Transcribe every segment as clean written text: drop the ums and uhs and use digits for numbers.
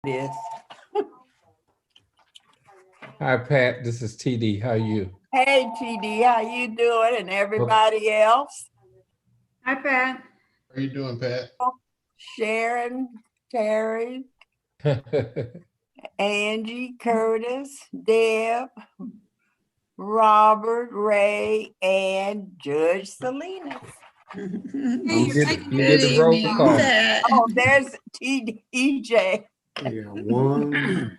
Yes. Hi, Pat. This is TD. How are you? Hey, TD, how you doing? And everybody else? Hi, Pat. How you doing, Pat? Sharon, Terry, Angie, Curtis, Deb, Robert, Ray, and Judge Salinas. You did the roll call. Oh, there's EJ. Yeah, one.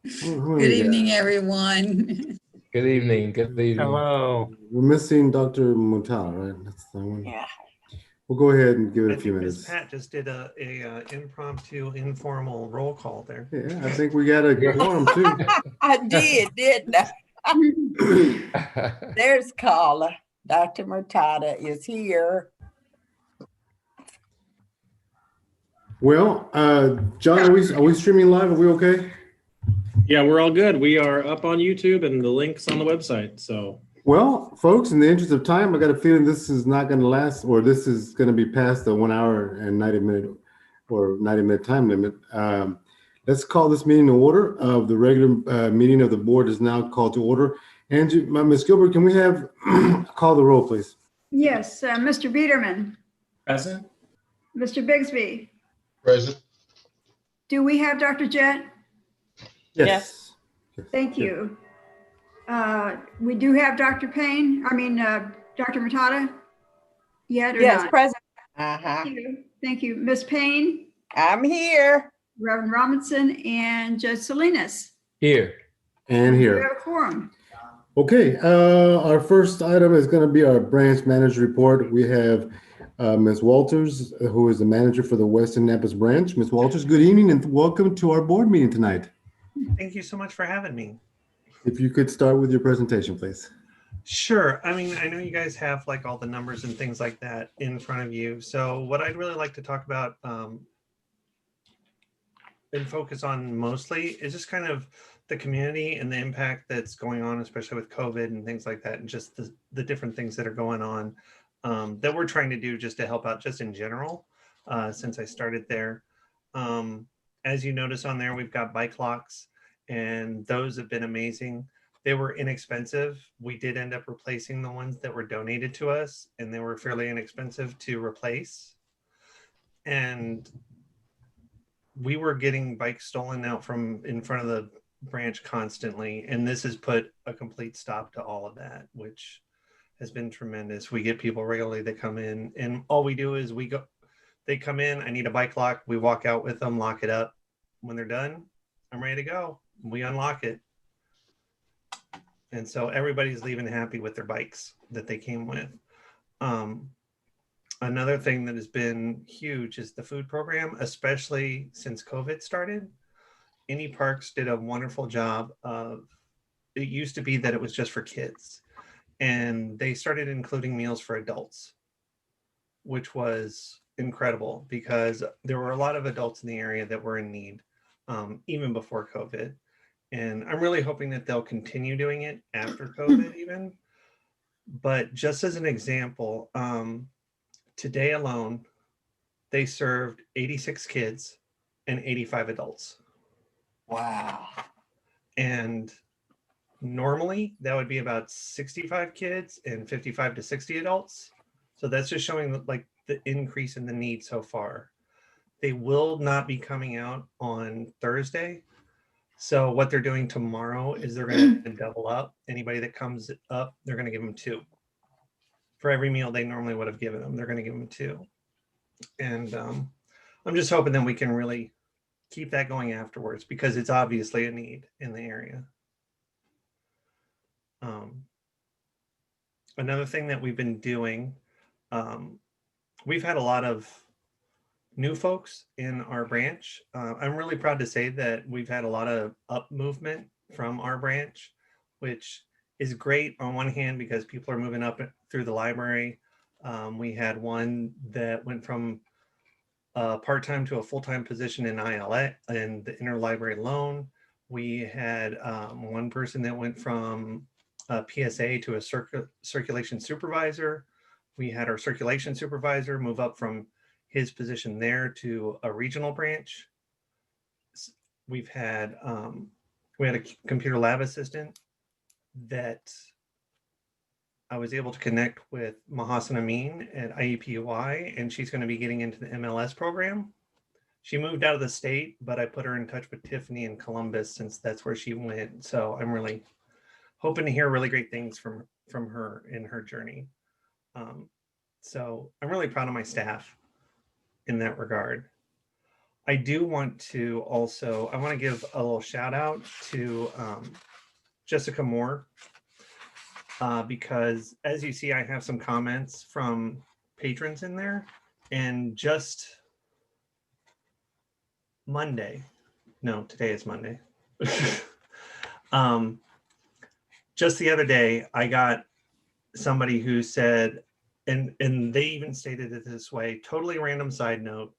Good evening, everyone. Good evening. Good evening. Hello. We're missing Dr. Mutala, right? That's the one. Yeah. We'll go ahead and give it I a few think minutes. Miss Pat just did a impromptu, informal roll call there. Yeah, I think we got a quorum too. I did, didn't I? There's caller. Dr. Murtada is here. Well, John, are we streaming live? Are we okay? Yeah, we're all good. We are up on YouTube and the link's on the website. So, Well, folks, in the interest of time, I got a feeling this is not going to last, or this is going to be past the 1 hour and 90-minute or 90-minute time limit. Let's call this meeting to order. Of the regular meeting of the board is now called to order. Angie, Ms. Gilbert, can we have call the roll, please? Yes, Mr. Biederman, present. Mr. Bigsby. Present. Do we have Dr. Jett? Yes. Thank you. We do have Dr. Payne, Dr. Murtada? Yet or Yes, not? present. Thank you. Thank you. Ms. Payne, I'm here. Reverend Robinson, and Judge Salinas. Here. And We here. have a quorum. Okay, our first item is going to be our branch manager report. We have Ms. Walters, who is the manager for the West Annapolis branch. Ms. Walters, good evening and welcome to our board meeting tonight. Thank you so much for having me. If you could start with your presentation, please. Sure. I mean, I know you guys have like all the numbers and things like that in front of you. So what I'd really like to talk about and focus on mostly is just kind of the community and the impact that's going on, especially with COVID and things like that, and just the different things that are going on that we're trying to do just to help out just in general since I started there. As you notice on there, we've got bike locks, and those have been amazing. They were inexpensive. We did end up replacing the ones that were donated to us, and they were fairly inexpensive to replace. And we were getting bikes stolen out from in front of the branch constantly, and this has put a complete stop to all of that, which has been tremendous. We get people regularly that come in, and all we do is they come in, I need a bike lock, we walk out with them, lock it up. When they're done, I'm ready to go. We unlock it. And so everybody's leaving happy with their bikes that they came with. Another thing that has been huge is the food program, especially since COVID started. Indy Parks did a wonderful job of, it used to be that it was just for kids, and they started including meals for adults, which was incredible because there were a lot of adults in the area that were in need, even before COVID. And I'm really hoping that they'll continue doing it after COVID even. But just as an example, today alone, they served 86 kids and 85 adults. Wow. And normally that would be about 65 kids and 55 to 60 adults. So that's just showing like the increase in the need so far. They will not be coming out on Thursday. So what they're doing tomorrow is they're going to double up. Anybody that comes up, they're going to give them 2. For every meal they normally would have given them, they're going to give them 2. And I'm just hoping that we can really keep that going afterwards because it's obviously a need in the area. Another thing that we've been doing, we've had a lot of new folks in our branch. I'm really proud to say that we've had a lot of up movement from our branch, which is great on one hand because people are moving up through the library. We had one that went from a part-time to a full-time position in ILA and the interlibrary loan. We had one person that went from a PSA to a circulation supervisor. We had our circulation supervisor move up from his position there to a regional branch. we've had we had a computer lab assistant that I was able to connect with Mahasan Amin at IEPUI, and she's going to be getting into the MLS program. She moved out of the state, but I put her in touch with Tiffany in Columbus since that's where she went. So I'm really hoping to hear really great things from her in her journey. So I'm really proud of my staff in that regard. I do want to also, I want to give a little shout out to Jessica Moore, because as you see, I have some comments from patrons in there, and just Monday, no, today is Monday. Just the other day, I got somebody who said, and they even stated it this way, totally random side note,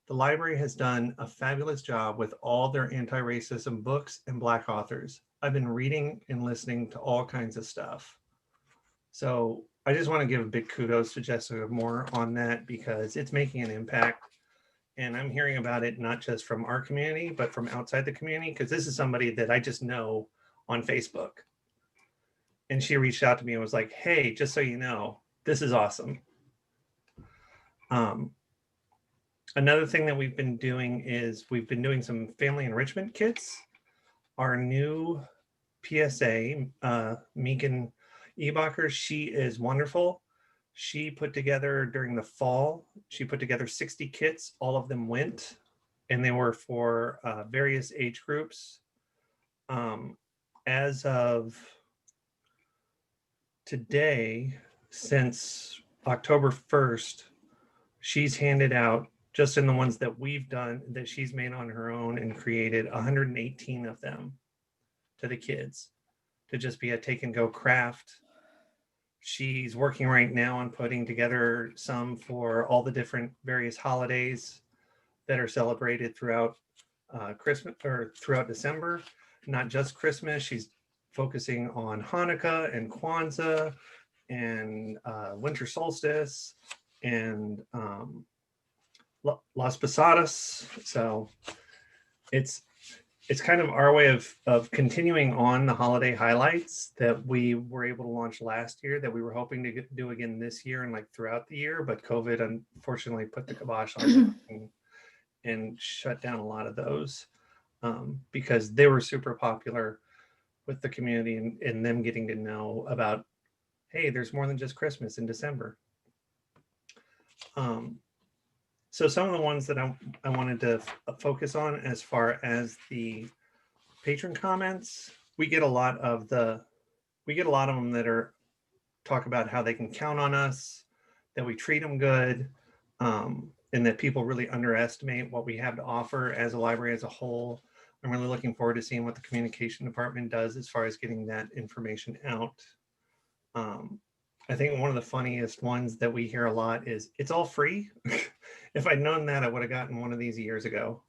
the library has done a fabulous job with all their anti-racism books and Black authors. I've been reading and listening to all kinds of stuff. So I just want to give a big kudos to Jessica Moore on that, because it's making an impact. And I'm hearing about it not just from our community, but from outside the community, because this is somebody that I just know on Facebook. And she reached out to me and was like, hey, just so you know, this is awesome. Another thing that we've been doing is we've been doing some family enrichment kits. Our new PSA, Megan Ebacher, she is wonderful. She put together during the fall, she put together 60 kits. All of them went, and they were for various age groups. As of today, since October 1st, she's handed out, just in the ones that we've done, that she's made on her own and created, 118 of them to the kids to just be a take and go craft. She's working right now on putting together some for all the different various holidays that are celebrated throughout Christmas or throughout December, not just Christmas. She's focusing on Hanukkah and Kwanzaa and winter solstice and Las Posadas. So it's kind of our way of continuing on the holiday highlights that we were able to launch last year, that we were hoping to do again this year and like throughout the year, but COVID unfortunately put the kibosh on it and shut down a lot of those because they were super popular with the community and them getting to know about, hey, there's more than just Christmas in December. So some of the ones that I wanted to focus on as far as the patron comments, we get a lot of them that are talk about how they can count on us, that we treat them good, and that people really underestimate what we have to offer as a library as a whole. I'm really looking forward to seeing what the communication department does as far as getting that information out. I think one of the funniest ones that we hear a lot is, it's all free. If I'd known that, I would have gotten one of these years ago.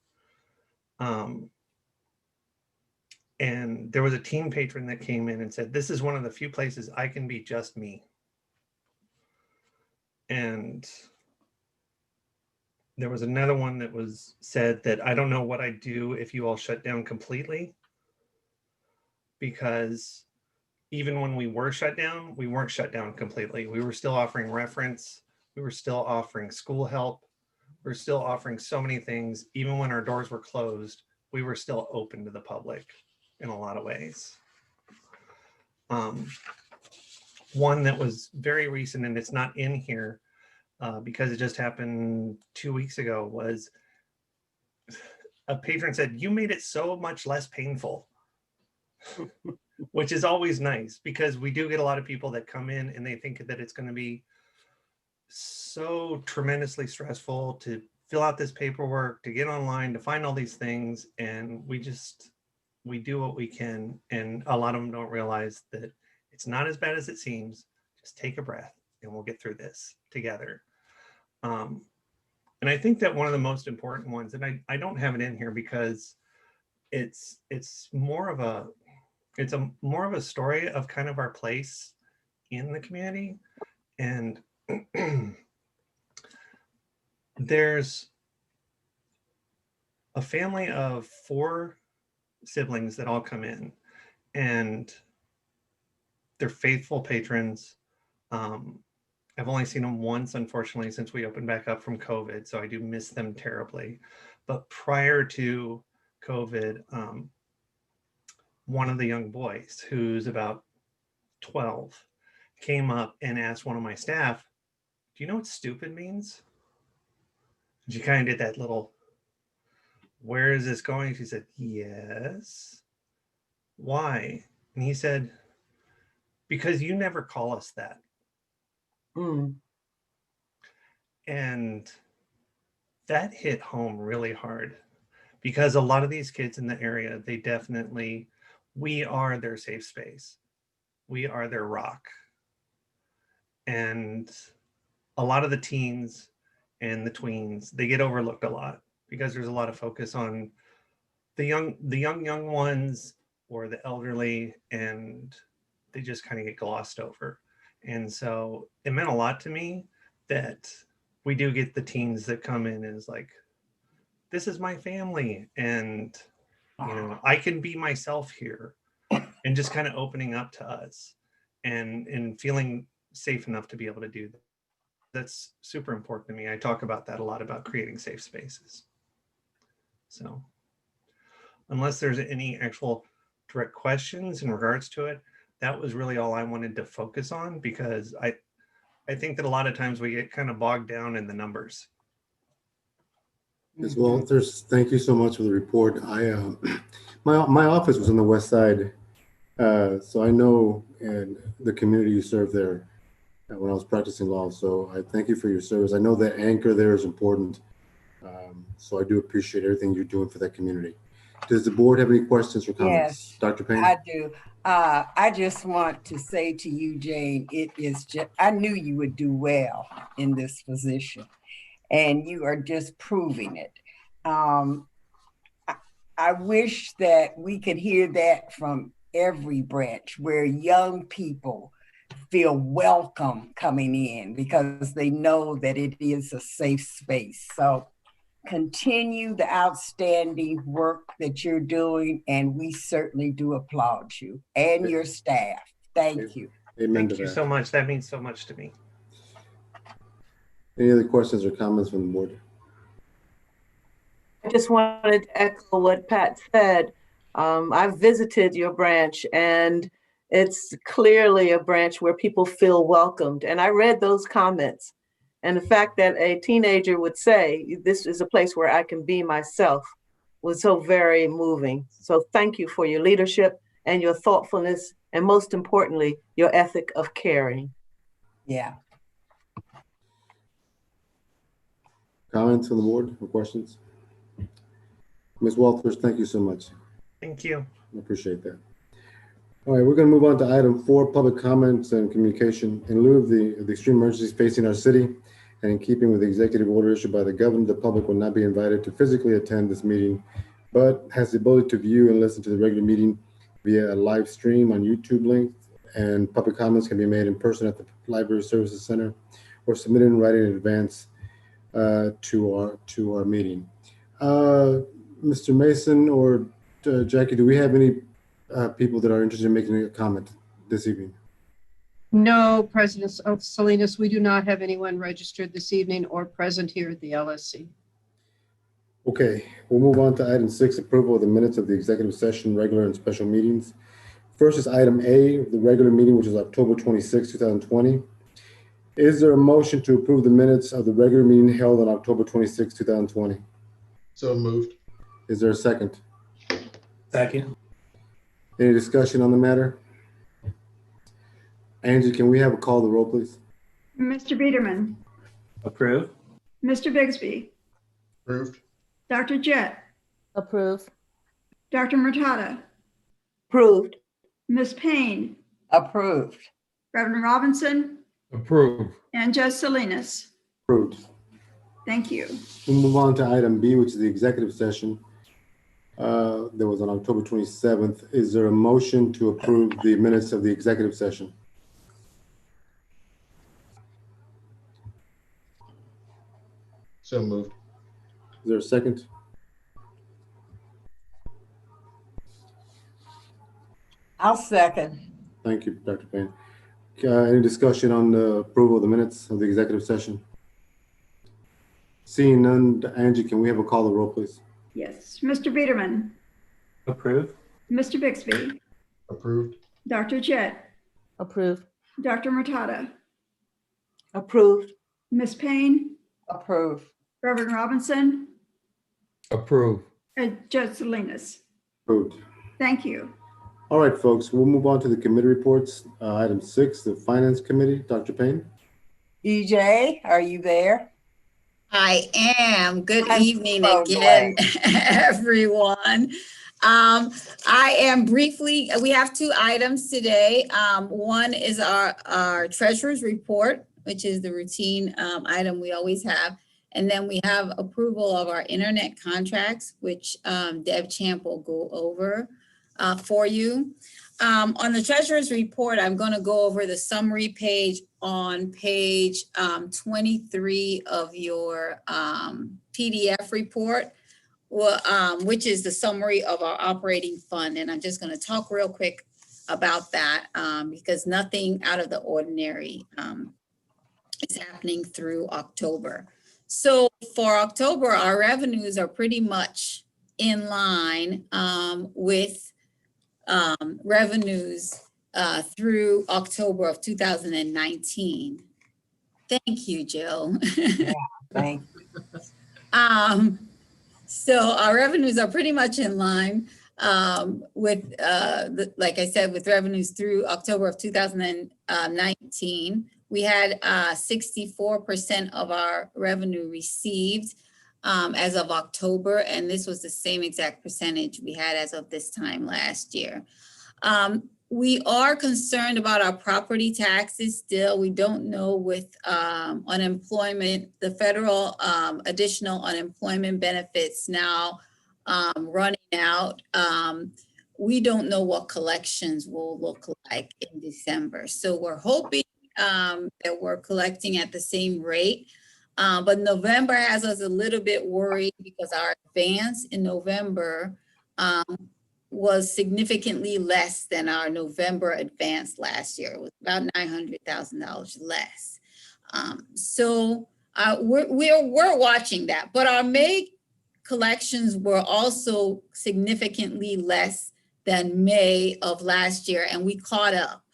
And there was a teen patron that came in and said, this is one of the few places I can be just me. And there was another one that was said that I don't know what I'd do if you all shut down completely, because even when we were shut down, we weren't shut down completely. We were still offering reference. We were still offering school help. We were still offering so many things. Even when our doors were closed, we were still open to the public in a lot of ways. One that was very recent, and it's not in here because it just happened 2 weeks ago, was a patron said, you made it so much less painful. Which is always nice, because we do get a lot of people that come in and they think that it's going to be so tremendously stressful to fill out this paperwork, to get online, to find all these things. And we do what we can. And a lot of them don't realize that it's not as bad as it seems. Just take a breath and we'll get through this together. And I think that one of the most important ones, and I don't have it in here because it's more of a story of kind of our place in the community. And there's a family of 4 siblings that all come in, and they're faithful patrons. I've only seen them once, unfortunately, since we opened back up from COVID, so I do miss them terribly. But prior to COVID, one of the young boys, who's about 12, came up and asked one of my staff, "Do you know what stupid means?" And she kind of did that little, "Where is this going?" She said, "Yes." "Why?" And he said, "Because you never call us that." And that hit home really hard, because a lot of these kids in the area, they definitely, we are their safe space. We are their rock. And a lot of the teens and the tweens, they get overlooked a lot because there's a lot of focus on the young ones or the elderly, and they just kind of get glossed over. And so it meant a lot to me that we do get the teens that come in and is like, "This is my family, and I can be myself here," and just kind of opening up to us and feeling safe enough to be able to do that. That's super important to me. I talk about that a lot, about creating safe spaces. So unless there's any actual direct questions in regards to it, that was really all I wanted to focus on, because I think that a lot of times we get kind of bogged down in the numbers. Ms. Walters, thank you so much for the report. My office was on the west side, so I know the community you serve there when I was practicing law. So I thank you for your service. I know that anchor there is important, so I do appreciate everything you're doing for that community. Does the board have any questions or comments? Yes, Dr. Payne? I do. I just want to say to you, Jane, it is just, I knew you would do well in this position, and you are just proving it. I wish that we could hear that from every branch, where young people feel welcome coming in because they know that it is a safe space. So continue the outstanding work that you're doing, and we certainly do applaud you and your staff. Thank you. Amen to Thank you that. so much. That means so much to me. Any other questions or comments from the board? I just wanted to echo what Pat said. I've visited your branch, and it's clearly a branch where people feel welcomed. And I read those comments. And the fact that a teenager would say, "This is a place where I can be myself," was so very moving. So thank you for your leadership and your thoughtfulness, and most importantly, your ethic of caring. Yeah. Comments from the board or questions? Ms. Walters, thank you so much. Thank you. I appreciate that. All right, we're going to move on to item 4, public comments and communication. In lieu of the extreme emergencies facing our city, and in keeping with the executive order issued by the governor, the public will not be invited to physically attend this meeting, but has the ability to view and listen to the regular meeting via a live stream on YouTube link. And public comments can be made in person at the Library Services Center, or submitted in writing in advance to our meeting. Mr. Mason or Jackie, do we have any people that are interested in making a comment this evening? No, President Salinas, we do not have anyone registered this evening or present here at the LSC. Okay, we'll move on to item 6, approval of the minutes of the executive session, regular and special meetings. First is item A, the regular meeting, which is October 26, 2020. Is there a motion to approve the minutes of the regular meeting held on October 26, 2020? So moved. Is there a second? Second. Any discussion on the matter? Angie, can we have a call to roll, please? Mr. Biederman, Approve. Mr. Bigsby, Approved. Dr. Jett, Approve. Dr. Murtada, Approved. Ms. Payne, Approved. Reverend Robinson, Approve. and Judge Salinas. Approved. Thank you. We'll move on to item B, which is the executive session that was on October 27th. Is there a motion to approve the minutes of the executive session? So moved. Is there a second? I'll second. Thank you, Dr. Payne. Any discussion on the approval of the minutes of the executive session? Seeing none, Angie, can we have a call the roll, please? Yes. Mr. Biederman, Approve. Mr. Bixby, Approved. Dr. Jett, Approved. Dr. Murtada, Approved. Ms. Payne, Approve. Reverend Robinson, Approve. and Judge Salinas. Approved. Thank you. All right, folks, we'll move on to the committee reports. Item 6, the Finance Committee. Dr. Payne? EJ, are you there? I am. Good I'm evening so again, everyone. I am briefly, we have 2 items today. One is our treasurer's report, which is the routine item we always have. And then we have approval of our internet contracts, which Deb Champ will go over for you. On the treasurer's report, I'm going to go over the summary page on page 23 of your PDF report, which is the summary of our operating fund. And I'm just going to talk real quick about that because nothing out of the ordinary is happening through October. So for October, our revenues are pretty much in line with revenues through October of 2019. Thank you, Jill. Thank you. So our revenues are pretty much in line with, like I said, with revenues through October of 2019. We had 64% of our revenue received as of October, and this was the same exact percentage we had as of this time last year. We are concerned about our property taxes still. We don't know with unemployment, the federal additional unemployment benefits now running out. We don't know what collections will look like in December. So we're hoping that we're collecting at the same rate. But November has us a little bit worried because our advance in November was significantly less than our November advance last year. It was about $900,000 less. So we're watching that. But our May collections were also significantly less than May of last year, and we caught up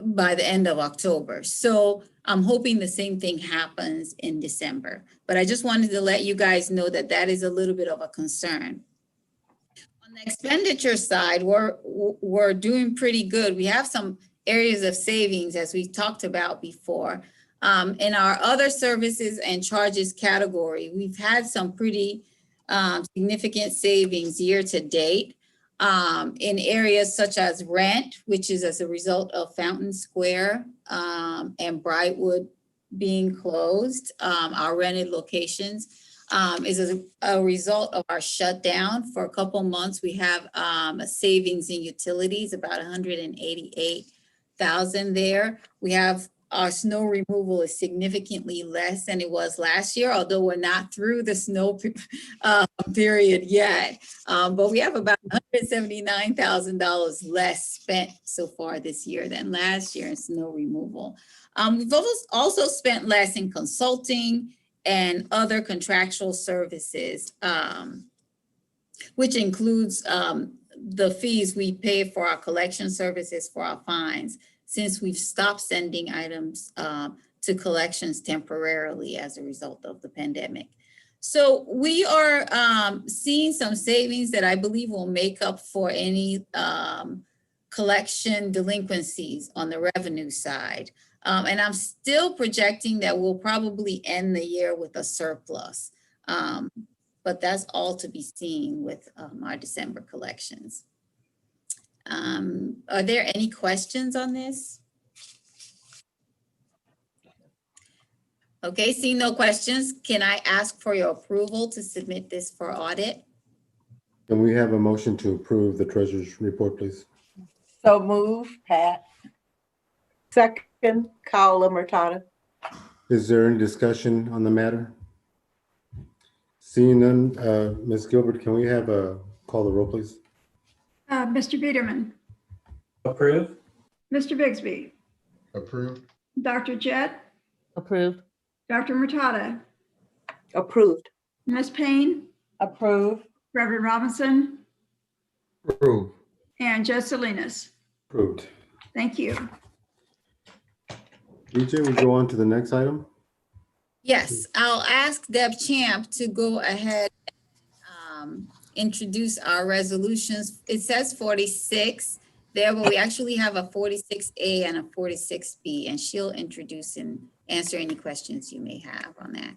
by the end of October. So I'm hoping the same thing happens in December. But I just wanted to let you guys know that that is a little bit of a concern. On the expenditure side, we're doing pretty good. We have some areas of savings, as we talked about before. In our other services and charges category, we've had some pretty significant savings year to date. In areas such as rent, which is as a result of Fountain Square and Brightwood being closed, our rented locations, is a result of our shutdown for a couple months. We have a savings in utilities, about $188,000 there. We have our snow removal is significantly less than it was last year, although we're not through the snow period yet. But we have about $179,000 less spent so far this year than last year in snow removal. We've also spent less in consulting and other contractual services, which includes the fees we pay for our collection services for our fines, since we've stopped sending items to collections temporarily as a result of the pandemic. So we are seeing some savings that I believe will make up for any collection delinquencies on the revenue side. And I'm still projecting that we'll probably end the year with a surplus. But that's all to be seen with our December collections. Are there any questions on this? Okay, seeing no questions, can I ask for your approval to submit this for audit? Can we have a motion to approve the treasurer's report, please? So move, Pat. Second, Kaula Murtada. Is there any discussion on the matter? Seeing none, Ms. Gilbert, can we have a call the roll, please? Mr. Biederman, Approve. Mr. Bigsby, Approved. Dr. Jett, Approved. Dr. Murtada, Approved. Ms. Payne, Approve. Reverend Robinson, Approve. and Judge Salinas. Approved. Thank you. EJ, we go on to the next item. Yes, I'll ask Deb Champ to go ahead and introduce our resolutions. It says 46 there, but we actually have a 46A and a 46B, and she'll introduce and answer any questions you may have on that.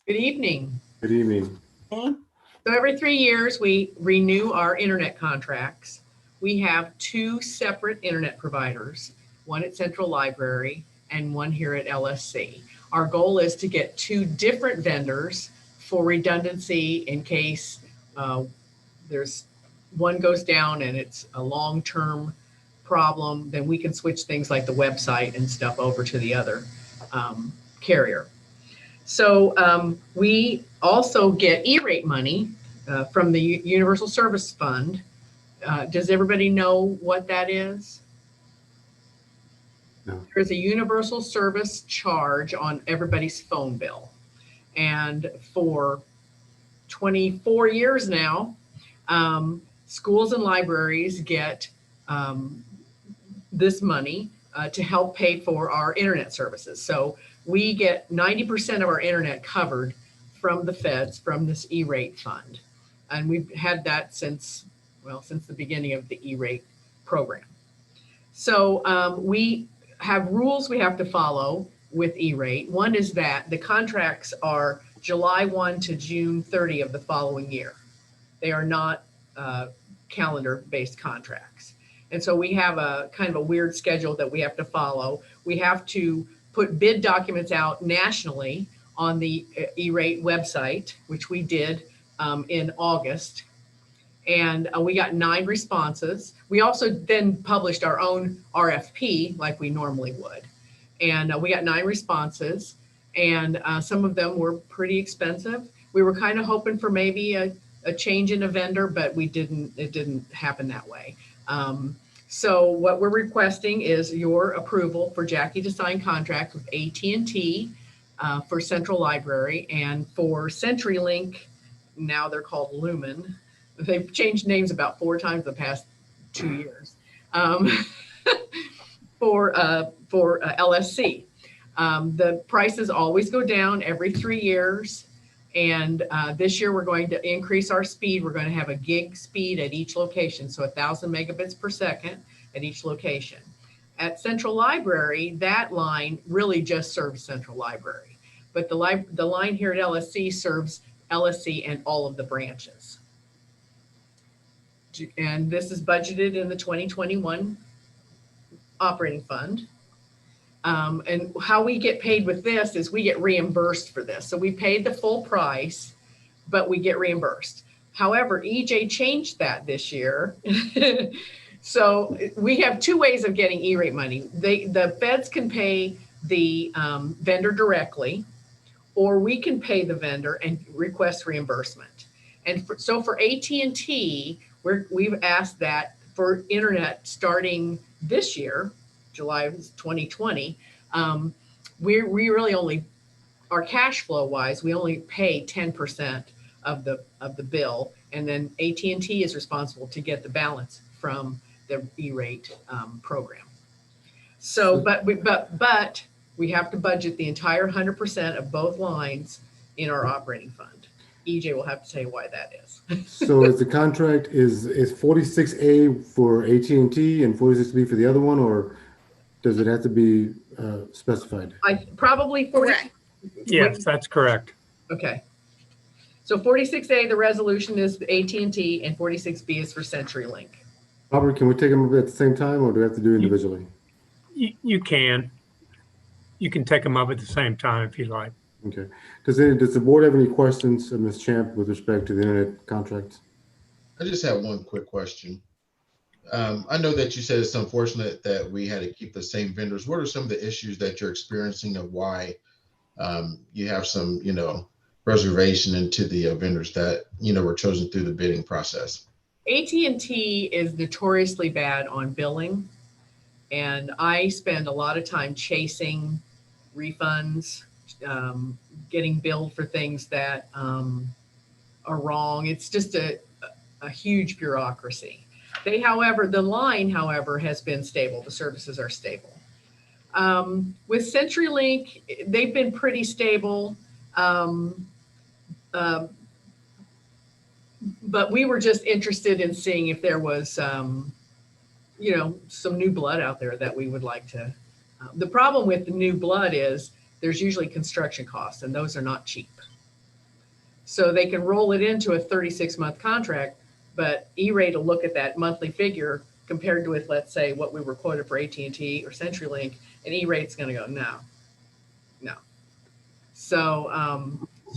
Good evening. Good evening. So every 3 years, we renew our internet contracts. We have 2 separate internet providers, one at Central Library and one here at LSC. Our goal is to get 2 different vendors for redundancy in case there's one goes down and it's a long-term problem, then we can switch things like the website and stuff over to the other carrier. So we also get E-rate money from the Universal Service Fund. Does everybody know what that is? No. There's a universal service charge on everybody's phone bill. And for 24 years now, schools and libraries get this money to help pay for our internet services. So we get 90% of our internet covered from the feds, from this E-rate fund. And we've had that since the beginning of the E-rate program. So we have rules we have to follow with E-rate. One is that the contracts are July 1 to June 30 of the following year. They are not calendar-based contracts. And so we have a kind of a weird schedule that we have to follow. We have to put bid documents out nationally on the E-rate website, which we did in August. And we got 9 responses. We also then published our own RFP like we normally would. And we got 9 responses, and some of them were pretty expensive. We were kind of hoping for maybe a change in a vendor, but it didn't happen that way. So what we're requesting is your approval for Jackie to sign contract with AT&T for Central Library, and for CenturyLink, now they're called Lumen. They've changed names about 4 times the past 2 years. For LSC. The prices always go down every 3 years. And this year we're going to increase our speed. We're going to have a gig speed at each location. So 1,000 megabits per second at each location. At Central Library, that line really just serves Central Library. But the line here at LSC serves LSC and all of the branches. And this is budgeted in the 2021 operating fund. And how we get paid with this is we get reimbursed for this. So we paid the full price, but we get reimbursed. However, EJ changed that this year. So we have 2 ways of getting E-rate money. The feds can pay the vendor directly, or we can pay the vendor and request reimbursement. And so for AT&T, we've asked that for internet starting this year, July 2020, we really only, our cash flow wise, we only pay 10% of the bill, and then AT&T is responsible to get the balance from the E-rate program. So, but we have to budget the entire 100% of both lines in our operating fund. EJ will have to tell you why that is. So is the contract is 46A for AT&T and 46B for the other one, or does it have to be specified? I probably 40. Correct. Yes, that's correct. Okay. So 46A, the resolution is AT&T, and 46B is for CenturyLink. Robert, can we take them at the same time, or do we have to do individually? You can take them up at the same time if you like. Okay. Does the board have any questions, Ms. Champ, with respect to the internet contracts? I just have one quick question. I know that you said it's unfortunate that we had to keep the same vendors. What are some of the issues that you're experiencing, of why you have some, reservation into the vendors that, were chosen through the bidding process? AT&T is notoriously bad on billing. And I spend a lot of time chasing refunds, getting billed for things that are wrong. It's just a huge bureaucracy. The line, however, has been stable. The services are stable. With CenturyLink, they've been pretty stable. But we were just interested in seeing if there was, some new blood out there that we would like to. The problem with the new blood is there's usually construction costs, and those are not cheap. So they can roll it into a 36-month contract, but E-Rate will look at that monthly figure compared to, let's say, what we were quoted for AT&T or CenturyLink, and E-Rate's going to go, no. So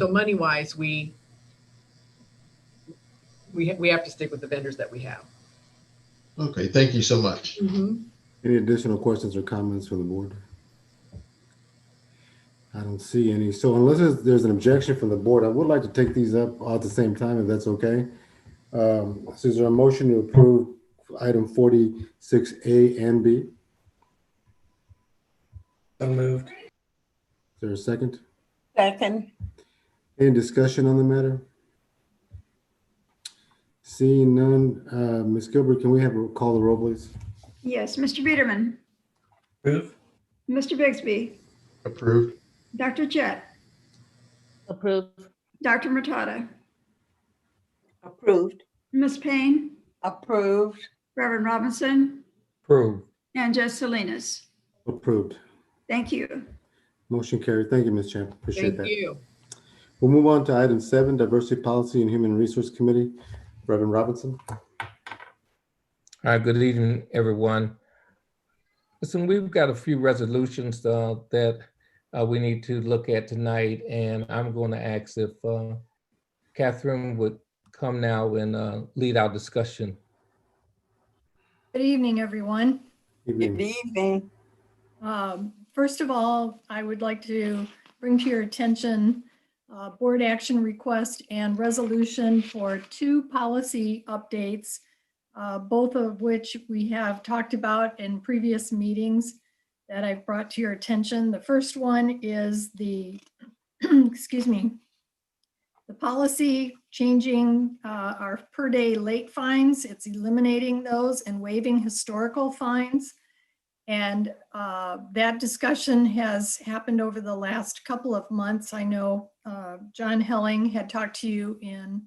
money-wise, we have to stick with the vendors that we have. Okay, thank you so much. Mm-hmm. Any additional questions or comments from the board? I don't see any. So unless there's an objection from the board, I would like to take these up all at the same time, if that's okay. So is there a motion to approve item 46A and B? So moved. Is there a second? Second. Any discussion on the matter? Seeing none, Ms. Gilbert, can we have a call the roll, please? Yes, Mr. Biederman, Approve. Mr. Bixby, Approved. Dr. Jett, Approved. Dr. Murtada, Approved. Ms. Payne, Approved. Reverend Robinson, Approved. and Judge Salinas. Approved. Thank you. Motion carried. Thank you, Ms. Champ. Appreciate Thank that. you. We'll move on to item 7, Diversity Policy and Human Resource Committee. Reverend Robinson. All right, good evening, everyone. Listen, we've got a few resolutions that we need to look at tonight, and I'm going to ask if Catherine would come now and lead our discussion. Good evening, everyone. Good evening. First of all, I would like to bring to your attention board action request and resolution for 2 policy updates, both of which we have talked about in previous meetings that I've brought to your attention. The first one is the, excuse me, the policy changing our per day late fines. It's eliminating those and waiving historical fines. And that discussion has happened over the last couple of months. I know John Helling had talked to you in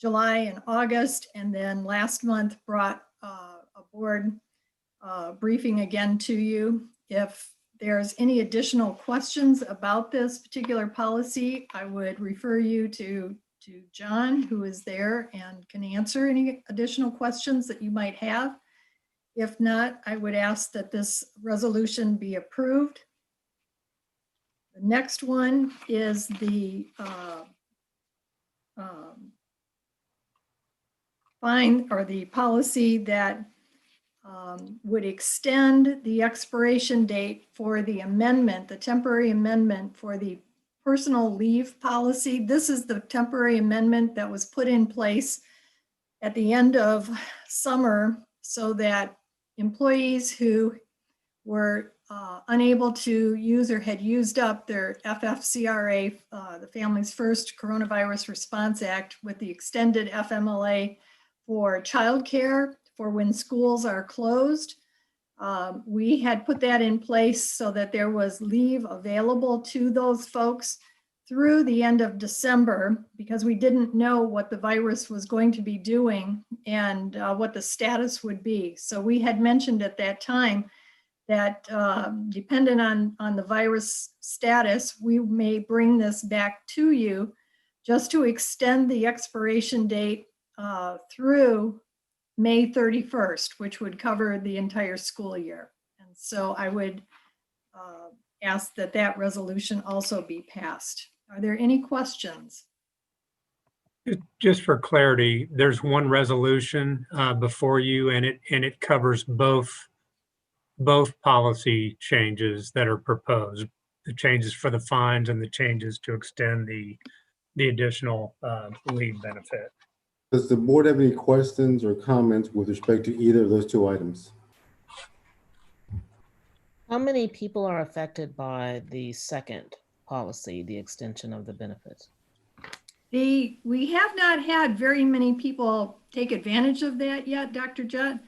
July and August, and then last month brought a board briefing again to you. If there's any additional questions about this particular policy, I would refer you to John, who is there and can answer any additional questions that you might have. If not, I would ask that this resolution be approved. The next one is the fine or the policy that would extend the expiration date for the amendment, the temporary amendment for the personal leave policy. This is the temporary amendment that was put in place at the end of summer so that employees who were unable to use or had used up their FFCRA, the Families First Coronavirus Response Act, with the extended FMLA for childcare for when schools are closed. We had put that in place so that there was leave available to those folks through the end of December, because we didn't know what the virus was going to be doing and what the status would be. So we had mentioned at that time that dependent on the virus status, we may bring this back to you just to extend the expiration date through May 31st, which would cover the entire school year. And so I would ask that that resolution also be passed. Are there any questions? Just for clarity, there's one resolution before you, and it covers both policy changes that are proposed, the changes for the fines and the changes to extend the additional leave benefit. Does the board have any questions or comments with respect to either of those two items? How many people are affected by the second policy, the extension of the benefits? We have not had very many people take advantage of that yet, Dr. Jett.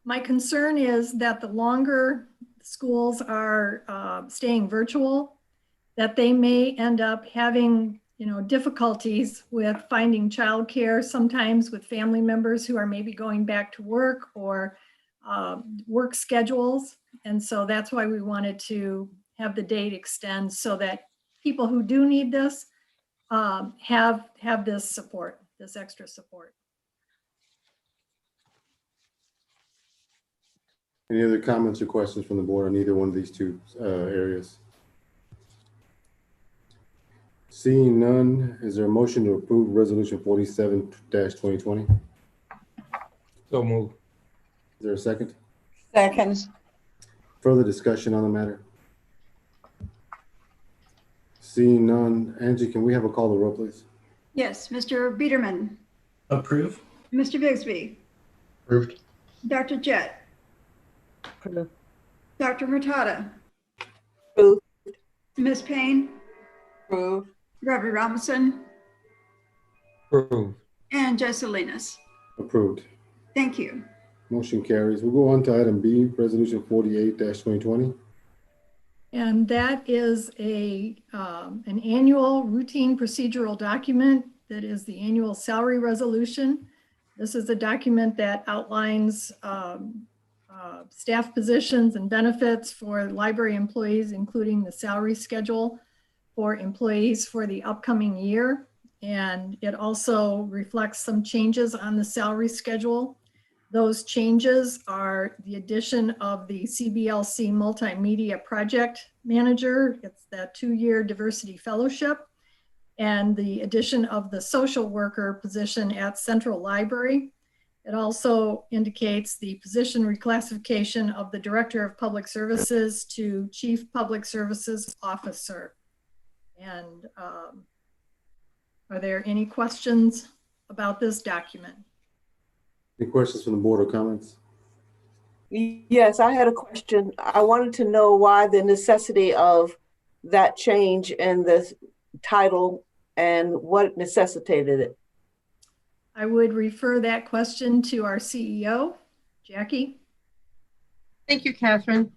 My concern is that the longer schools are staying virtual, that they may end up having, difficulties with finding childcare, sometimes with family members who are maybe going back to work or work schedules. And so that's why we wanted to have the date extend so that people who do need this have this support, this extra support. Any other comments or questions from the board on either one of these two areas? Seeing none, is there a motion to approve resolution 47-2020? So move. Is there a second? Second. Further discussion on the matter? Seeing none, Angie, can we have a call to roll, please? Yes, Mr. Biederman, Approve. Mr. Bigsby, Approved. Dr. Jett, Approve. Dr. Murtada, Approved. Ms. Payne, Approve. Reverend Robinson, Approve. and Judge Salinas. Approved. Thank you. Motion carries. We'll go on to item B, resolution 48-2020. And that is an annual routine procedural document that is the annual salary resolution. This is a document that outlines staff positions and benefits for library employees, including the salary schedule for employees for the upcoming year. And it also reflects some changes on the salary schedule. Those changes are the addition of the CBLC Multimedia Project Manager. It's that 2-year diversity fellowship, and the addition of the social worker position at Central Library. It also indicates the position reclassification of the Director of Public Services to Chief Public Services Officer. And are there any questions about this document? Any questions from the board or comments? Yes, I had a question. I wanted to know why the necessity of that change in the title and what necessitated it. I would refer that question to our CEO, Jackie. Thank you, Catherine.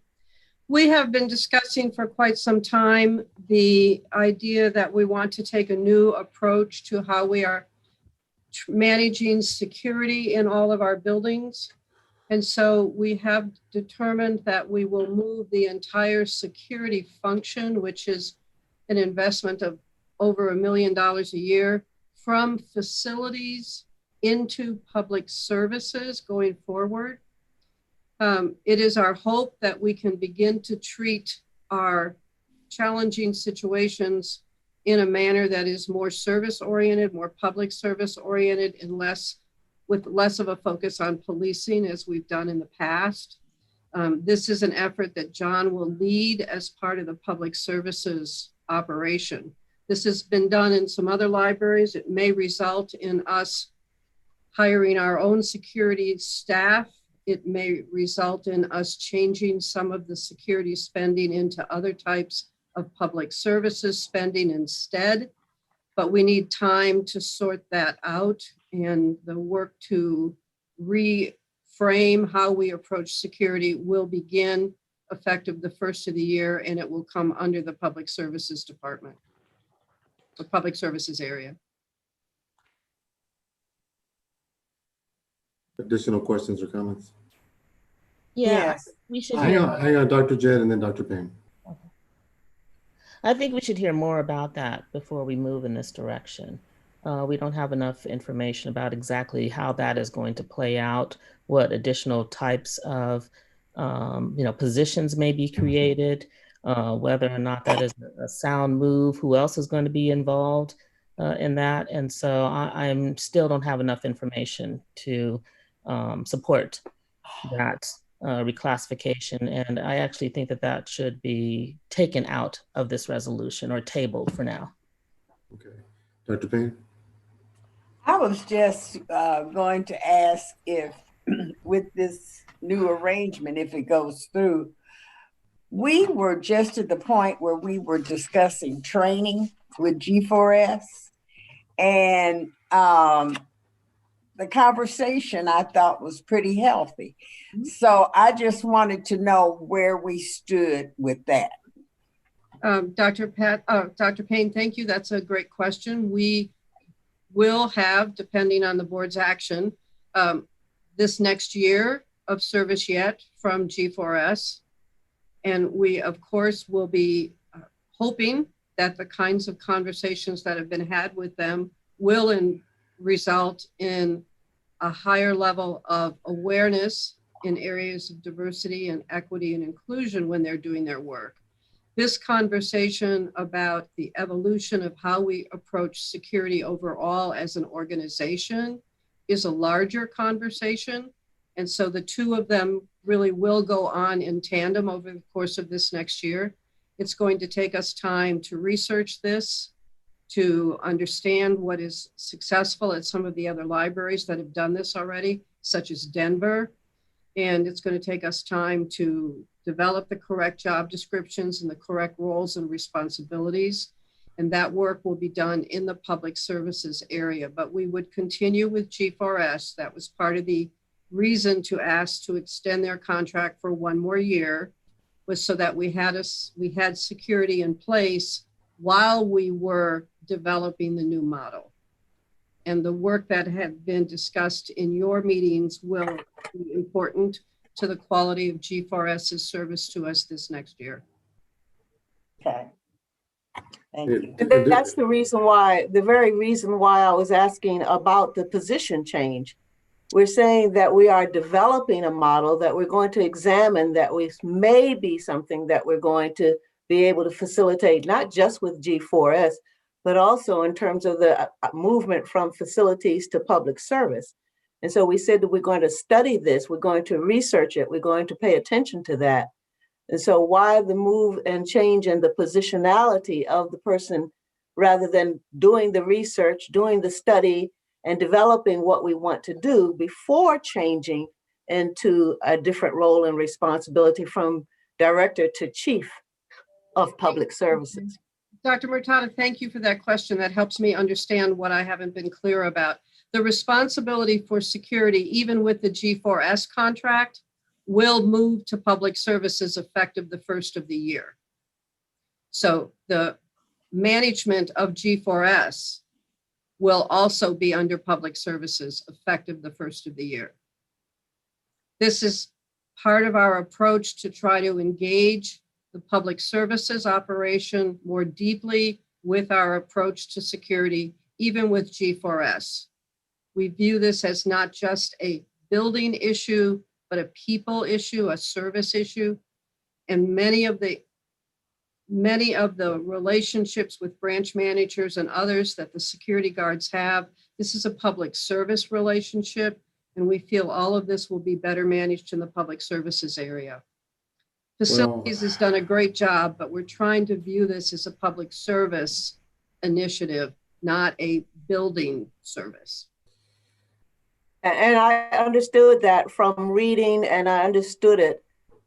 We have been discussing for quite some time the idea that we want to take a new approach to how we are managing security in all of our buildings. And so we have determined that we will move the entire security function, which is an investment of over $1 million a year, from facilities into public services going forward. It is our hope that we can begin to treat our challenging situations in a manner that is more service-oriented, more public service-oriented, and with less of a focus on policing as we've done in the past. This is an effort that John will lead as part of the public services operation. This has been done in some other libraries. It may result in us hiring our own security staff. It may result in us changing some of the security spending into other types of public services spending instead, but we need time to sort that out, and the work to reframe how we approach security will begin effective the first of the year, and it will come under the Public Services Department, the Public Services area. Additional questions or comments? Yeah, Yes. we should Hang hear on, Dr. Jett and then Dr. Payne. I think we should hear more about that before we move in this direction. We don't have enough information about exactly how that is going to play out, what additional types of positions may be created, whether or not that is a sound move, who else is going to be involved in that. And so I still don't have enough information to support that reclassification. And I actually think that that should be taken out of this resolution or tabled for now. Okay. Dr. Payne? I was just going to ask if, with this new arrangement, if it goes through, we were just at the point where we were discussing training with G4S, and the conversation I thought was pretty healthy. So I just wanted to know where we stood with that. Dr. Payne, thank you. That's a great question. We will have, depending on the board's action, this next year of service yet from G4S. And we, of course, will be hoping that the kinds of conversations that have been had with them will result in a higher level of awareness in areas of diversity and equity and inclusion when they're doing their work. This conversation about the evolution of how we approach security overall as an organization is a larger conversation. And so the two of them really will go on in tandem over the course of this next year. It's going to take us time to research this, to understand what is successful at some of the other libraries that have done this already, such as Denver. And it's going to take us time to develop the correct job descriptions and the correct roles and responsibilities. And that work will be done in the public services area. But we would continue with G4S. That was part of the reason to ask to extend their contract for one more year, was so that we had security in place while we were developing the new model. And the work that had been discussed in your meetings will be important to the quality of G4S's service to us this next year. Okay. Thank you. That's the reason why, the very reason why I was asking about the position change. We're saying that we are developing a model that we're going to examine, that we may be something that we're going to be able to facilitate, not just with G4S, but also in terms of the movement from facilities to public service. And so we said that we're going to study this, we're going to research it, we're going to pay attention to that. And so why the move and change in the positionality of the person, rather than doing the research, doing the study, and developing what we want to do before changing into a different role and responsibility from director to chief of public services. Dr. Murtada, thank you for that question. That helps me understand what I haven't been clear about. The responsibility for security, even with the G4S contract, will move to public services effective the first of the year. So the management of G4S will also be under public services effective the first of the year. This is part of our approach to try to engage the public services operation more deeply with our approach to security, even with G4S. We view this as not just a building issue, but a people issue, a service issue. And many of the relationships with branch managers and others that the security guards have, this is a public service relationship, and we feel all of this will be better managed in the public services area. Facilities has done a great job, but we're trying to view this as a public service initiative, not a building service. And I understood that from reading, and I understood it.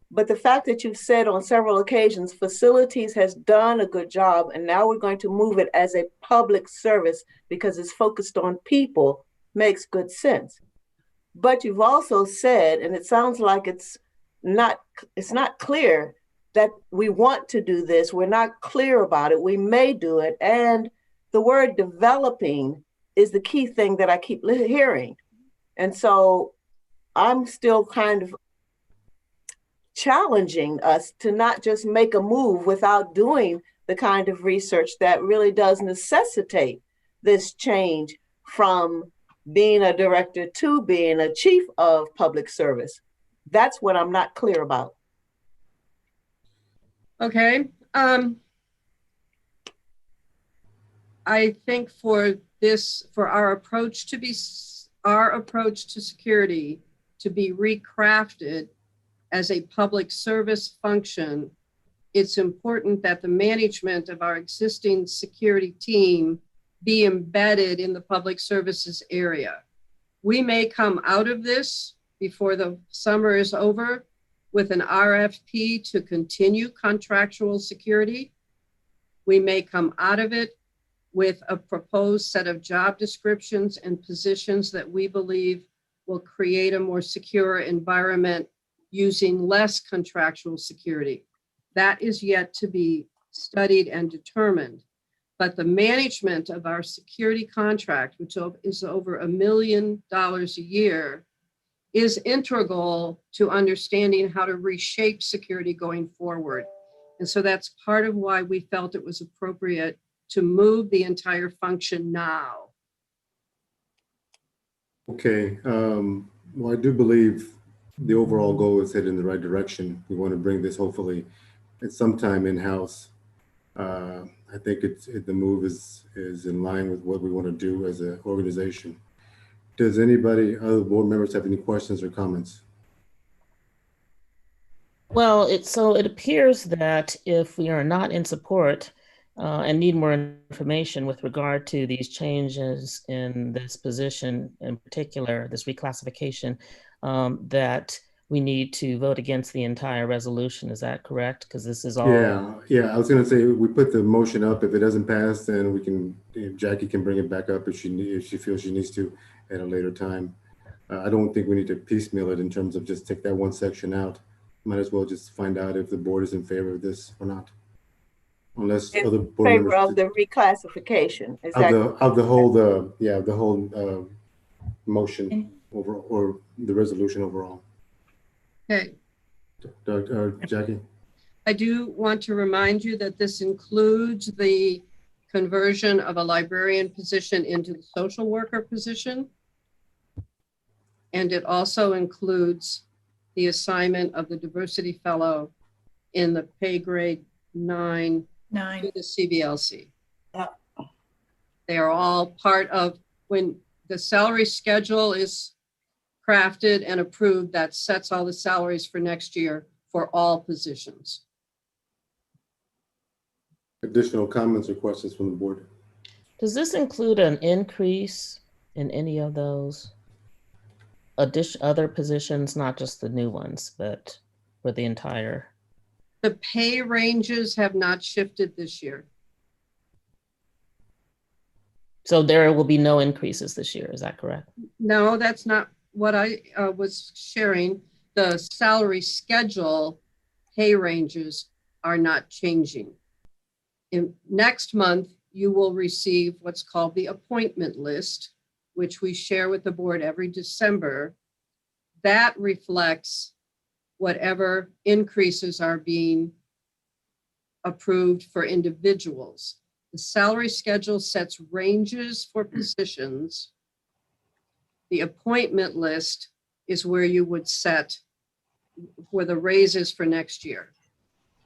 But the fact that you've said on several occasions, facilities has done a good job, and now we're going to move it as a public service because it's focused on people, makes good sense. But you've also said, and it sounds like it's not clear that we want to do this. We're not clear about it. We may do it. And the word developing is the key thing that I keep hearing. And so I'm still kind of challenging us to not just make a move without doing the kind of research that really does necessitate this change from being a director to being a chief of public service. That's what I'm not clear about. Okay. I think for our approach to security to be recrafted as a public service function, it's important that the management of our existing security team be embedded in the public services area. We may come out of this before the summer is over with an RFP to continue contractual security. We may come out of it with a proposed set of job descriptions and positions that we believe will create a more secure environment using less contractual security. That is yet to be studied and determined. But the management of our security contract, which is over $1 million a year, is integral to understanding how to reshape security going forward. And so that's part of why we felt it was appropriate to move the entire function now. Okay, well, I do believe the overall goal is headed in the right direction. We want to bring this hopefully at some time in-house. I think the move is in line with what we want to do as an organization. Does anybody, other board members, have any questions or comments? Well, it appears that if we are not in support and need more information with regard to these changes in this position, in particular, this reclassification, that we need to vote against the entire resolution. Is that correct? Because this is all. Yeah. I was going to say we put the motion up. If it doesn't pass, then we can. Jackie can bring it back up if she feels she needs to at a later time. I don't think we need to piecemeal it in terms of just take that one section out. Might as well just find out if the board is in favor of this or not. Unless In other board favor members of the reclassification. Is that of the whole motion over or the resolution overall. Okay. Jackie? I do want to remind you that this includes the conversion of a librarian position into the social worker position. And it also includes the assignment of the diversity fellow in the pay grade 9 to the CBLC. They are all part of when the salary schedule is crafted and approved, that sets all the salaries for next year for all positions. Additional comments or questions from the board? Does this include an increase in any of those other positions, not just the new ones, but for the entire? The pay ranges have not shifted this year. So there will be no increases this year, is that correct? No, that's not what I was sharing. The salary schedule pay ranges are not changing. In next month, you will receive what's called the appointment list, which we share with the board every December. That reflects whatever increases are being approved for individuals. The salary schedule sets ranges for positions. The appointment list is where you would set for the raises for next year.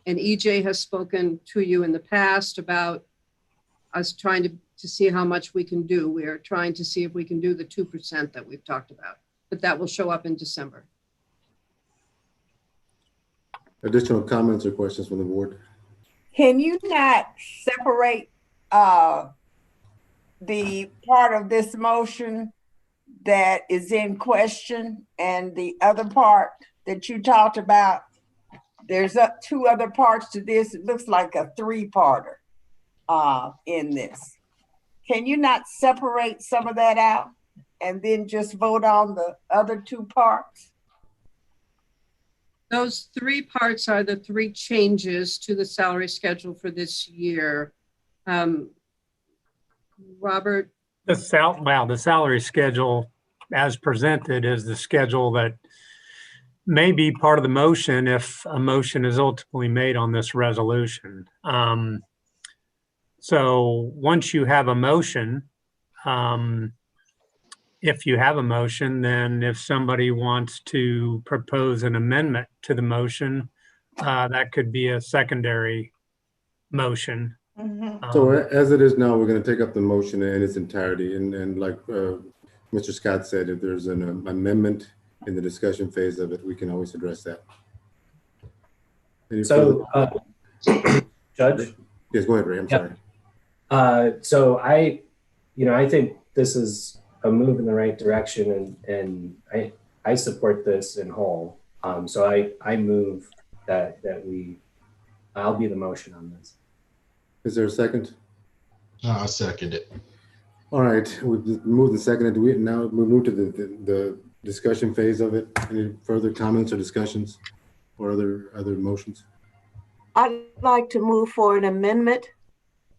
And EJ has spoken to you in the past about us trying to see how much we can do. We are trying to see if we can do the 2% that we've talked about, but that will show up in December. Additional comments or questions from the board? Can you not separate the part of this motion that is in question and the other part that you talked about? There's two other parts to this. It looks like a three-parter in this. Can you not separate some of that out and then just vote on the other two parts? Those three parts are the three changes to the salary schedule for this year. Robert? The salary schedule as presented is the schedule that may be part of the motion if a motion is ultimately made on this resolution. So once you have a motion, if you have a motion, then if somebody wants to propose an amendment to the motion, that could be a secondary motion. So as it is now, we're going to take up the motion in its entirety. And like Mr. Scott said, if there's an amendment in the discussion phase of it, we can always address that. So, Judge? Yes, go ahead, Ray. I'm sorry. So I I think this is a move in the right direction, and I support this in whole. So I move that I'll be the motion on this. Is there a second? I'll second it. All right, we've moved and seconded. Now we move to the discussion phase of it. Any further comments or discussions or other motions? I'd like to move for an amendment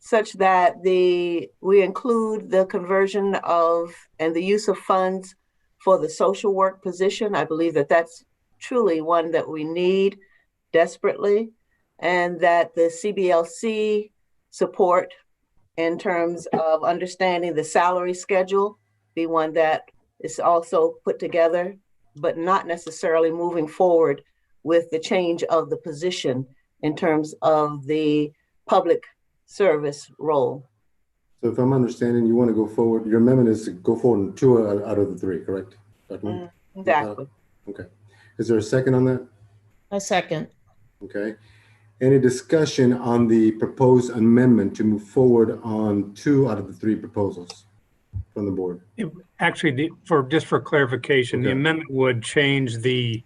such that we include the conversion of and the use of funds for the social work position. I believe that that's truly one that we need desperately, and that the CBLC support in terms of understanding the salary schedule be one that is also put together, but not necessarily moving forward with the change of the position in terms of the public service role. So if I'm understanding, you want to go forward, your amendment is to go forward in 2 out of the 3, correct? Exactly. Okay. Is there a second on that? A second. Okay. Any discussion on the proposed amendment to move forward on 2 out of the 3 proposals from the board? Actually, just for clarification, Okay. the amendment would change the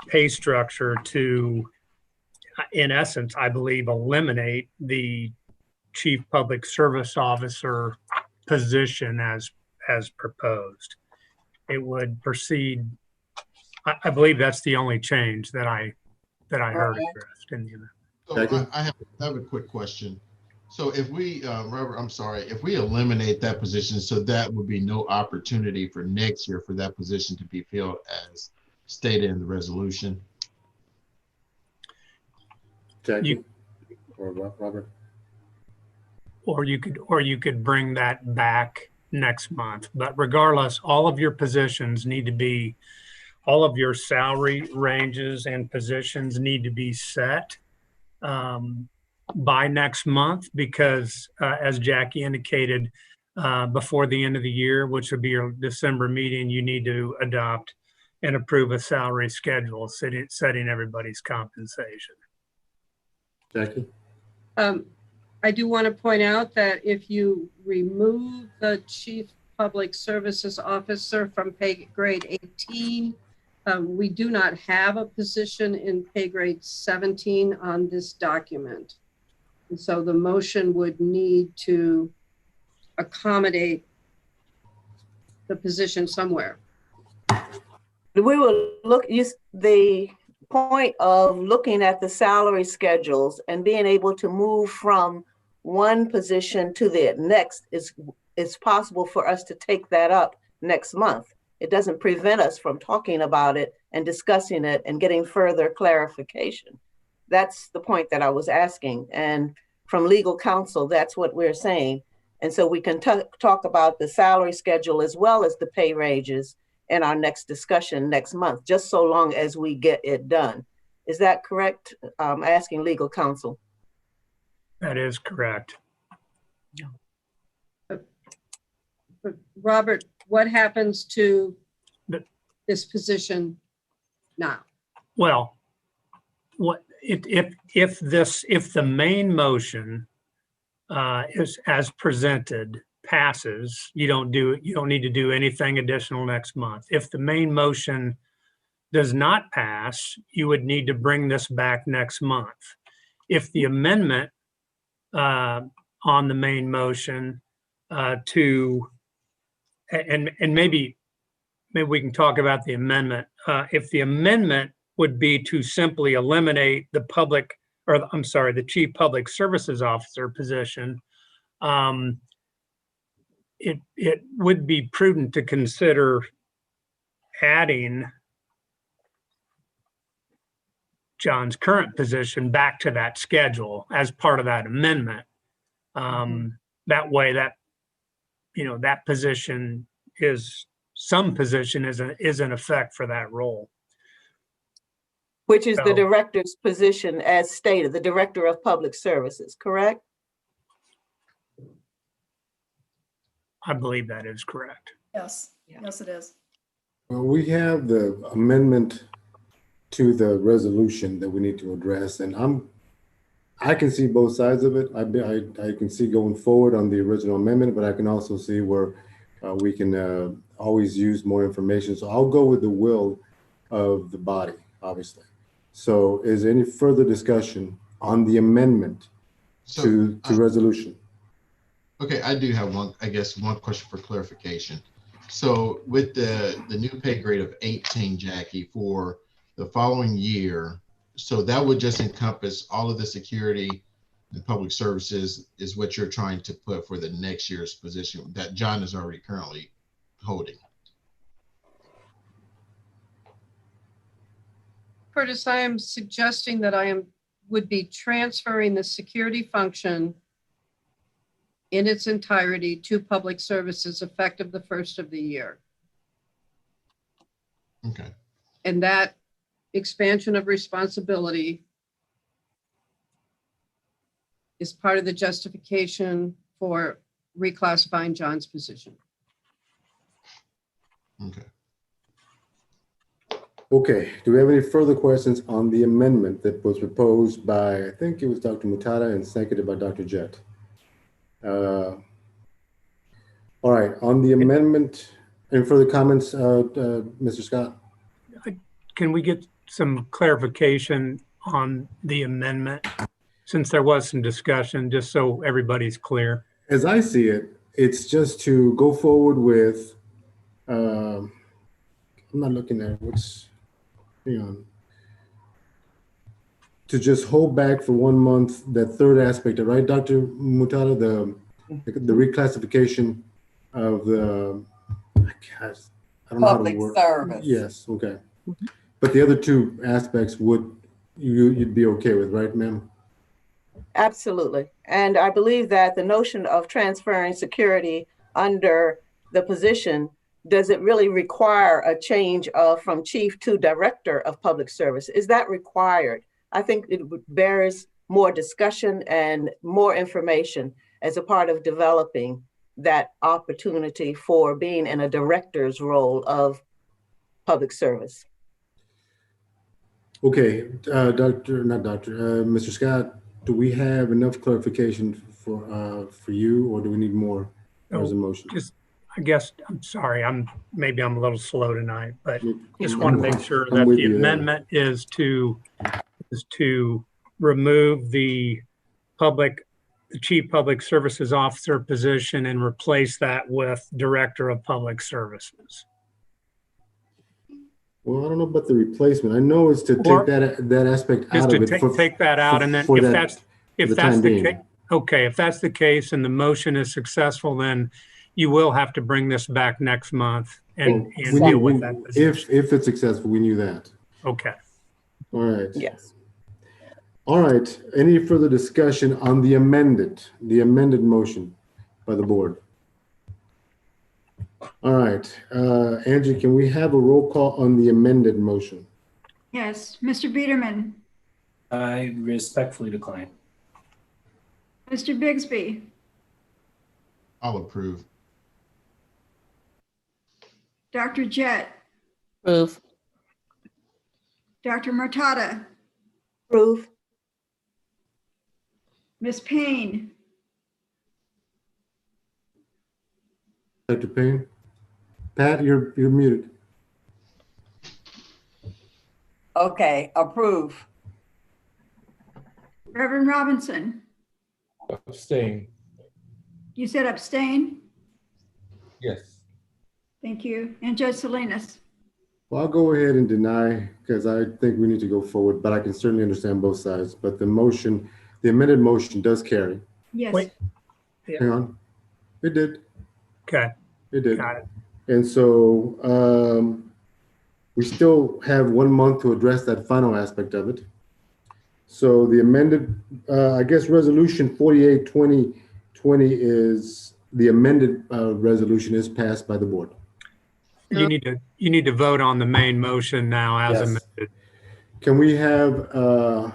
pay structure to, in essence, I believe, eliminate the Chief Public Service Officer position as proposed. It would proceed. I believe that's the only change that I heard addressed in the amendment. So I have a quick question. So if we, Robert, I'm sorry, if we eliminate that position, so that would be no opportunity for next year for that position to be filled as stated in the resolution. Jackie or Robert? Or you could bring that back next month. But regardless, all of your positions need to be, all of your salary ranges and positions need to be set by next month, because as Jackie indicated, before the end of the year, which would be your December meeting, you need to adopt and approve a salary schedule setting everybody's compensation. Jackie? I do want to point out that if you remove the Chief Public Services Officer from pay grade 18, we do not have a position in pay grade 17 on this document. And so the motion would need to accommodate the position somewhere. We will look, the point of looking at the salary schedules and being able to move from one position to the next is possible for us to take that up next month. It doesn't prevent us from talking about it and discussing it and getting further clarification. That's the point that I was asking. And from legal counsel, that's what we're saying. And so we can talk about the salary schedule as well as the pay ranges in our next discussion next month, just so long as we get it done. Is that correct? I'm asking legal counsel. That is correct. But Robert, what happens to this position now? Well, what if the main motion is as presented passes, you don't need to do anything additional next month. If the main motion does not pass, you would need to bring this back next month. If the amendment on the main motion and maybe we can talk about the amendment. If the amendment would be to simply eliminate the Chief Public Services Officer position, it would be prudent to consider adding John's current position back to that schedule as part of that amendment. That way that position is in effect for that role. Which is the director's position as stated, the Director of Public Services, correct? I believe that is correct. Yes, yes, it is. Well, we have the amendment to the resolution that we need to address, and I can see both sides of it. I can see going forward on the original amendment, but I can also see where we can always use more information. So I'll go with the will of the body, obviously. So is there any further discussion on the amendment to resolution? Okay, I do have one question for clarification. So with the new pay grade of 18, Jackie, for the following year, so that would just encompass all of the security and public services is what you're trying to put for the next year's position that John is already currently holding. Curtis, I am suggesting that would be transferring the security function in its entirety to public services effective the first of the year. Okay. And that expansion of responsibility is part of the justification for reclassifying John's position. Okay. Okay, do we have any further questions on the amendment that was proposed by, I think it was Dr. Mutada and seconded by Dr. Jett? All right, on the amendment, any further comments, Mr. Scott? Can we get some clarification on the amendment, since there was some discussion, just so everybody's clear? As I see it, it's just to go forward with, I'm not looking at what's, hang on. To just hold back for 1 month, that third aspect, right, Dr. Mutada, the reclassification of the, I don't know how to Public work. service. Yes, okay. But the other two aspects you'd be okay with, right, ma'am? Absolutely. And I believe that the notion of transferring security under the position, does it really require a change from chief to director of public service? Is that required? I think it bears more discussion and more information as a part of developing that opportunity for being in a director's role of public service. Okay, Mr. Scott, do we have enough clarification for you, or do we need more as a motion? I guess, I'm sorry, maybe I'm a little slow tonight, but just want to make sure that the amendment is to remove the chief public services officer position and replace that with director of public services. Well, I don't know about the replacement. I know it's to take that aspect out of it. Take that out, and then if that's the case, okay, if that's the case and the motion is successful, then you will have to bring this back next month and deal with that. If it's successful, we knew that. Okay. All right. Yes. All right. Any further discussion on the amended motion by the board? All right. Angie, can we have a roll call on the amended motion? Yes, Mr. Biederman, I respectfully decline. Mr. Bigsby, I'll approve. Dr. Jett, Approve. Dr. Murtada, Approve. Ms. Payne, Dr. Payne? Pat, you're muted. Okay, approve. Reverend Robinson. Abstain. You said abstain? Yes. Thank you. And Judge Salinas. Well, I'll go ahead and deny because I think we need to go forward, but I can certainly understand both sides. But the amended motion does carry. Yes. Wait. Hang on. It did. Okay. It did. Got it. And so we still have 1 month to address that final aspect of it. So the amended, I guess, resolution 48/2020 is the amended resolution is passed by the board. You need to vote on the main motion now as amended. Can we have a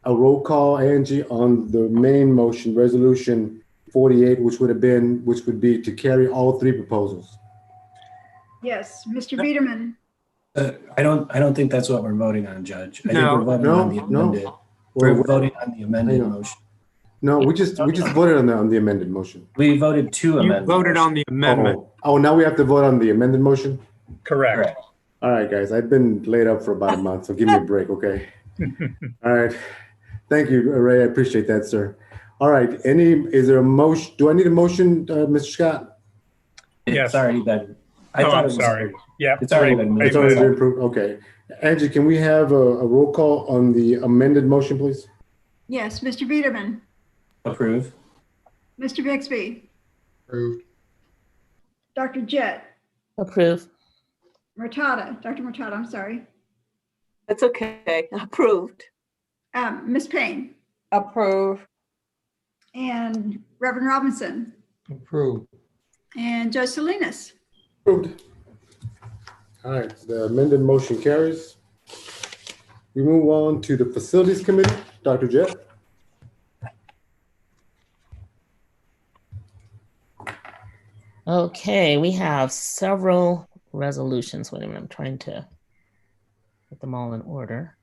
roll call, Angie, on the main motion, resolution 48, which would be to carry all three proposals? Yes, Mr. Biederman. I don't think that's what we're voting on, Judge. I think we're voting on the amended. We're Wait, voting on the amended hang on. motion. No, we just voted on the amended motion. We voted to You amend. the voted motion. on the amendment. Oh, now we have to vote on the amended motion? Correct. Correct. All right, guys, I've been laid up for about a month, so give me a break, okay? All right. Thank you, Ray. I appreciate that, sir. All right. Is there a motion? Do I need a motion, Mr. Scott? Yes. It's already been. I Oh, thought I'm it was. sorry. Yeah. It's already been moved. It's already been approved. Okay. Angie, can we have a roll call on the amended motion, please? Yes, Mr. Biederman, Approve. Mr. Bixby, Approved. Dr. Jett, Approve. Dr. Murtada, I'm sorry. That's okay. Approved. Ms. Payne Approve. and Reverend Robinson Approved. and Judge Salinas. Approved. All right, the amended motion carries. We move on to the Facilities Committee. Dr. Jett. Okay, we have several resolutions. Wait a minute, I'm trying to get them all in order.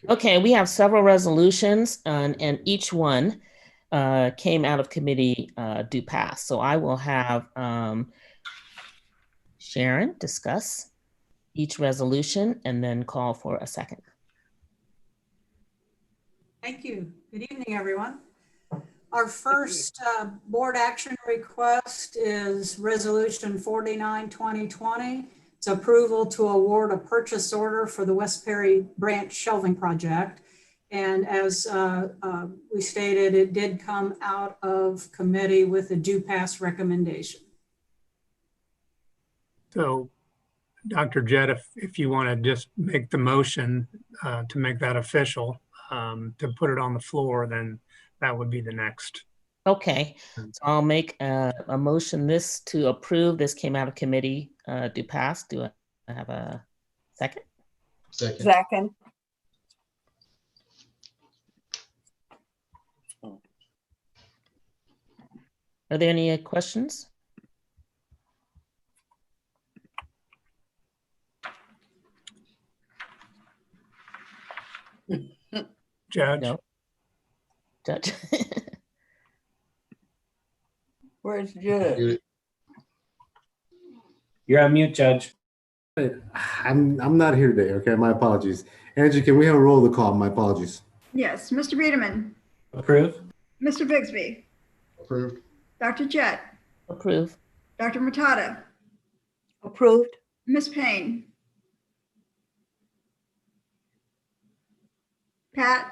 Okay, we have several resolutions and each one came out of committee do pass. So I will have Sharon discuss each resolution and then call for a second. Thank you. Good evening, everyone. Our first board action request is Resolution 49-2020. It's approval to award a purchase order for the West Perry Branch Shelving Project. And as we stated, it did come out of committee with a do pass recommendation. So, Dr. Jett, if you want to just make the motion to make that official, to put it on the floor, then that would be the next. Okay, so I'll make a motion this to approve. This came out of committee do pass. Do I have a second? Second. Are there any questions? Judge? No. Judge. Where's Judge? You're on mute, Judge. I'm not here today, okay? My apologies. Angie, can we have a roll call? My apologies. Yes, Mr. Biederman, Approve. Mr. Bixby, Approved. Dr. Jett, Approve. Dr. Murtada, Approved. Ms. Payne, Pat,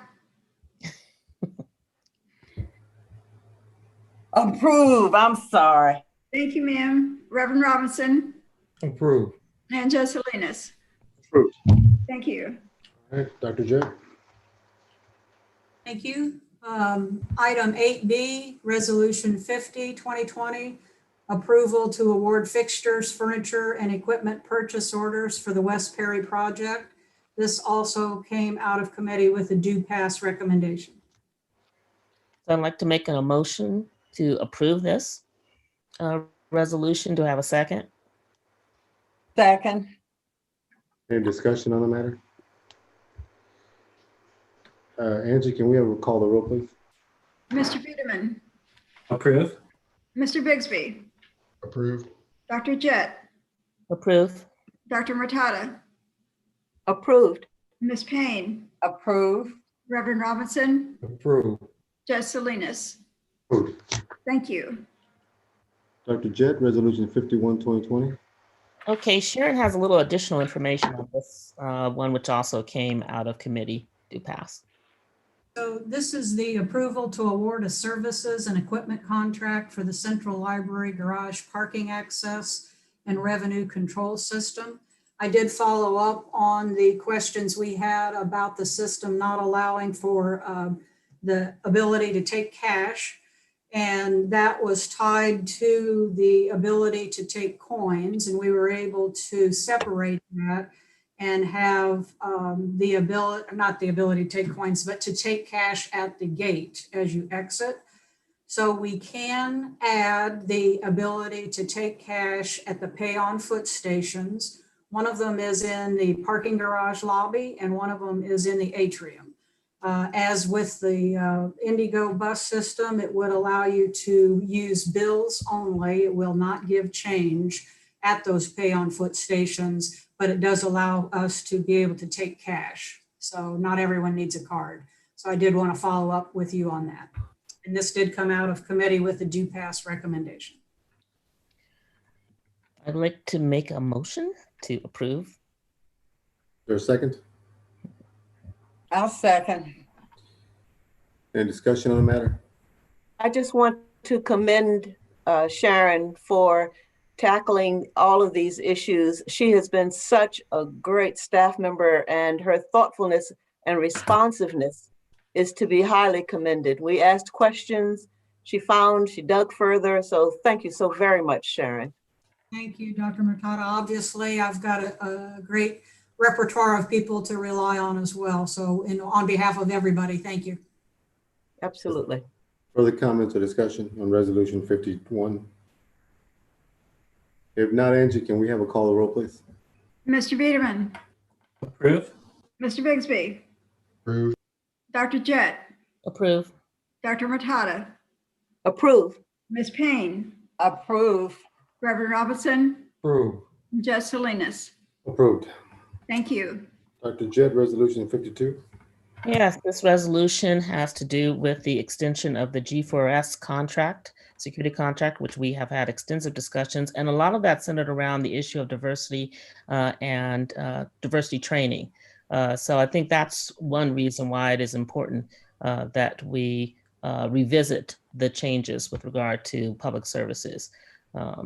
Approve. I'm sorry. thank you, ma'am. Reverend Robinson Approved. and Judge Salinas. Approved. Thank you. All right, Dr. Jett. Thank you. Item 8B, Resolution 50-2020, approval to award fixtures, furniture, and equipment purchase orders for the West Perry project. This also came out of committee with a do pass recommendation. So I'd like to make a motion to approve this resolution. Do I have a second? Second. Any discussion on the matter? Angie, can we have a call the roll, please? Mr. Biederman, Approve. Mr. Bixby, Approved. Dr. Jett, Approve. Dr. Murtada, Approved. Ms. Payne, Approve. Reverend Robinson, Approved. Judge Salinas. Approved. Thank you. Dr. Jett, Resolution 51-2020. Okay, Sharon has a little additional information on this one, which also came out of committee do pass. So this is the approval to award a services and equipment contract for the Central Library Garage parking access and revenue control system. I did follow up on the questions we had about the system not allowing for the ability to take cash. And that was tied to the ability to take coins. And we were able to separate that and have the ability, not the ability to take coins, but to take cash at the gate as you exit. So we can add the ability to take cash at the pay on foot stations. One of them is in the parking garage lobby and one of them is in the atrium. As with the Indigo bus system, it would allow you to use bills only. It will not give change at those pay on foot stations, but it does allow us to be able to take cash. So not everyone needs a card. So I did want to follow up with you on that. And this did come out of committee with the do pass recommendation. I'd like to make a motion to approve. Is there a second? I'll second. Any discussion on the matter? I just want to commend Sharon for tackling all of these issues. She has been such a great staff member, and her thoughtfulness and responsiveness is to be highly commended. We asked questions, she dug further. So thank you so very much, Sharon. Thank you, Dr. Murtada. Obviously, I've got a great repertoire of people to rely on as well. So on behalf of everybody, thank you. Absolutely. Further comments or discussion on resolution 51? If not, Angie, can we have a call to roll, please? Mr. Biederman, Approve. Mr. Bigsby, Approved. Dr. Jett, Approve. Dr. Murtada, Approve. Ms. Payne, Approve. Reverend Robinson, Approve. Judge Salinas. Approved. Thank you. Dr. Jett, resolution 52. Yes, this resolution has to do with the extension of the G4S contract, security contract, which we have had extensive discussions, and a lot of that centered around the issue of diversity and diversity training. So I think that's one reason why it is important that we revisit the changes with regard to public services. Are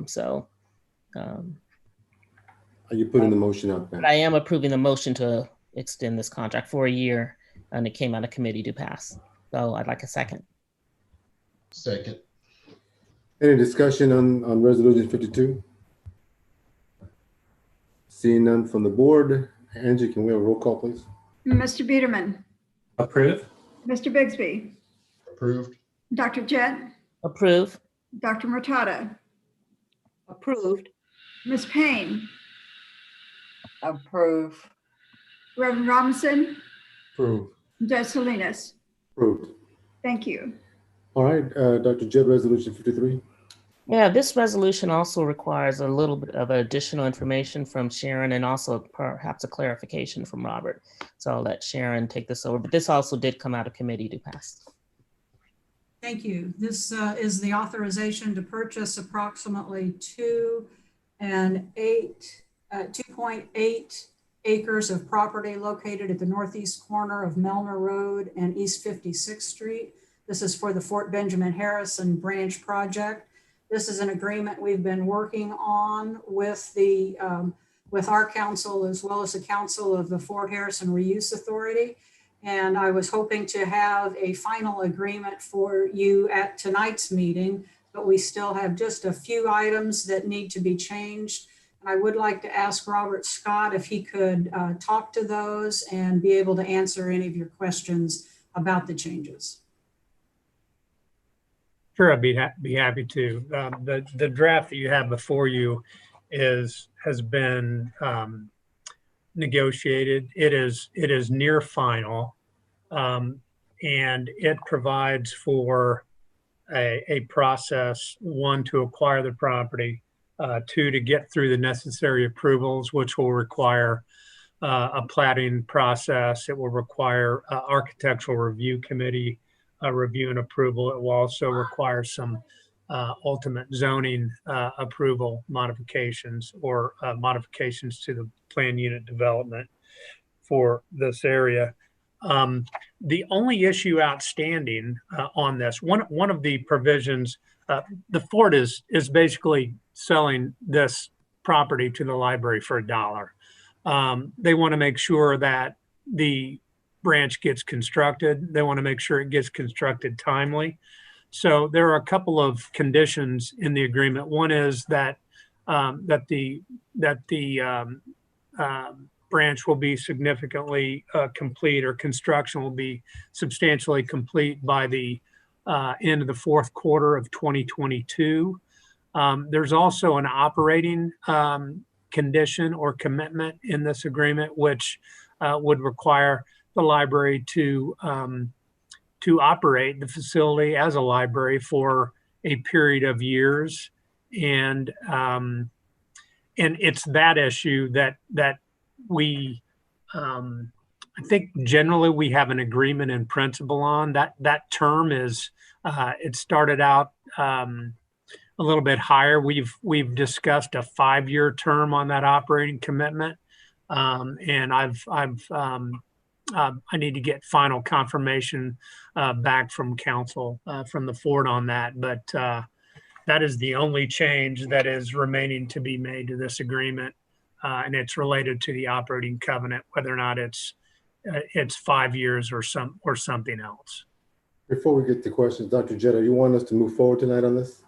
you putting the motion up, But I am approving the motion to extend this contract for a year, and it came out of committee to pass. So I'd like a second. Second. Any discussion on resolution 52? Seeing none from the board. Angie, can we have a roll call, please? Mr. Biederman, Approve. Mr. Bigsby, Approved. Dr. Jett, Approve. Dr. Murtada, Approved. Ms. Payne, Approve. Reverend Robinson, Approve. Judge Salinas. Approved. Thank you. All right, Dr. Jett, resolution 53. Yeah, this resolution also requires a little bit of additional information from Sharon and also perhaps a clarification from Robert. So I'll let Sharon take this over, but this also did come out of committee to pass. Thank you. This is the authorization to purchase approximately 2.8 acres of property located at the northeast corner of Melner Road and East 56th Street. This is for the Fort Benjamin Harrison Branch project. This is an agreement we've been working on with our council as well as the council of the Fort Harrison Reuse Authority. And I was hoping to have a final agreement for you at tonight's meeting, but we still have just a few items that need to be changed. And I would like to ask Robert Scott if he could talk to those and be able to answer any of your questions about the changes. Sure, I'd be happy to. The draft that you have before you has been negotiated. It is near final, and it provides for a process: one, to acquire the property, two, to get through the necessary approvals, which will require a platting process. It will require architectural review committee review and approval. It will also require some ultimate zoning approval modifications or modifications to the plan unit development for this area. The only issue outstanding on this, one of the provisions, the Fort is basically selling this property to the library for $1. They want to make sure that the branch gets constructed. They want to make sure it gets constructed timely. So there are a couple of conditions in the agreement. One is that the branch will be significantly complete, or construction will be substantially complete by the into the fourth quarter of 2022. There's also an operating condition or commitment in this agreement, which would require the library to operate the facility as a library for a period of years. And it's that issue that we, I think generally we have an agreement in principle on. That term is, it started out a little bit higher. We've discussed a 5-year term on that operating commitment. And I need to get final confirmation back from council, from the Ford on that. But that is the only change that is remaining to be made to this agreement. And it's related to the operating covenant, whether or not it's 5 years or something else. Before we get to questions, Dr. Jetta, you want us to move forward tonight on this?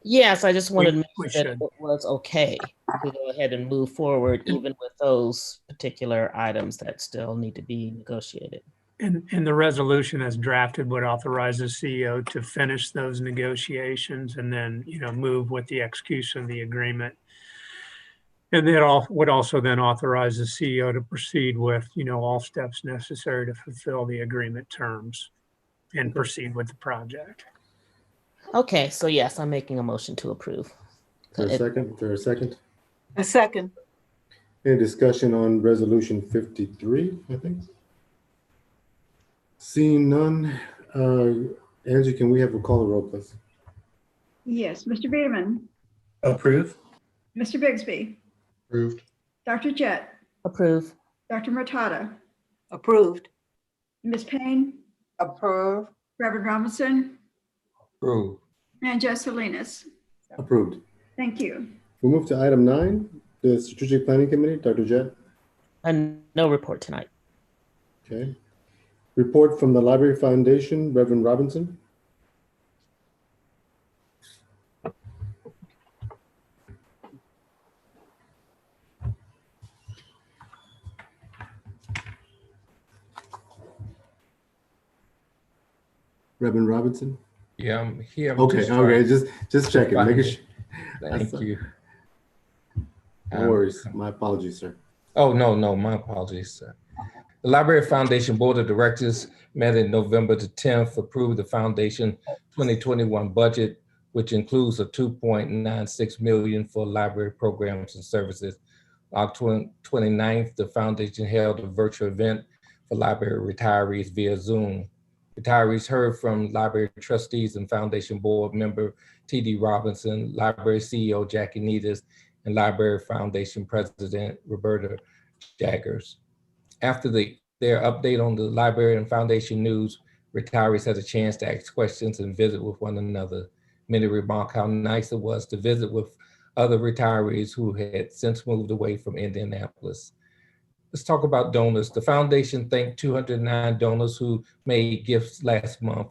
Yes, I just wanted to We make sure that should. it was okay to go ahead and move forward, even with those particular items that still need to be negotiated. And the resolution as drafted would authorize the CEO to finish those negotiations and then, move with the execution of the agreement. And that would also then authorize the CEO to proceed with, all steps necessary to fulfill the agreement terms and proceed with the project. Okay, so yes, I'm making a motion to approve. Is there a second? A second. Any discussion on resolution 53, I think? Seeing none, Angie, can we have a call the roll, please? Yes, Mr. Beederman, Approve. Mr. Bigsby, Approved. Dr. Jett, Approve. Dr. Murtada, Approved. Ms. Payne, Approve. Reverend Robinson, Approved. and Judge Salinas. Approved. Thank you. We move to item 9, the Strategic Planning Committee. Dr. Jett? And no report tonight. Okay. Report from the Library Foundation, Reverend Robinson. Reverend Robinson? Yeah, I'm here. I'm Okay, just okay, trying- just checking, making sure. Thank you. No worries. My apologies, sir. Oh, no, my apologies, sir. The Library Foundation Board of Directors met in November the 10th, approved the Foundation 2021 budget, which includes a $2.96 million for library programs and services. October 29th, the Foundation held a virtual event for library retirees via Zoom. Retirees heard from library trustees and Foundation Board member T.D. Robinson, Library CEO Jackie Needis, and Library Foundation President Roberta Jaggers. After their update on the library and foundation news, retirees had a chance to ask questions and visit with one another. Many remarked how nice it was to visit with other retirees who had since moved away from Indianapolis. Let's talk about donors. The foundation thanked 209 donors who made gifts last month.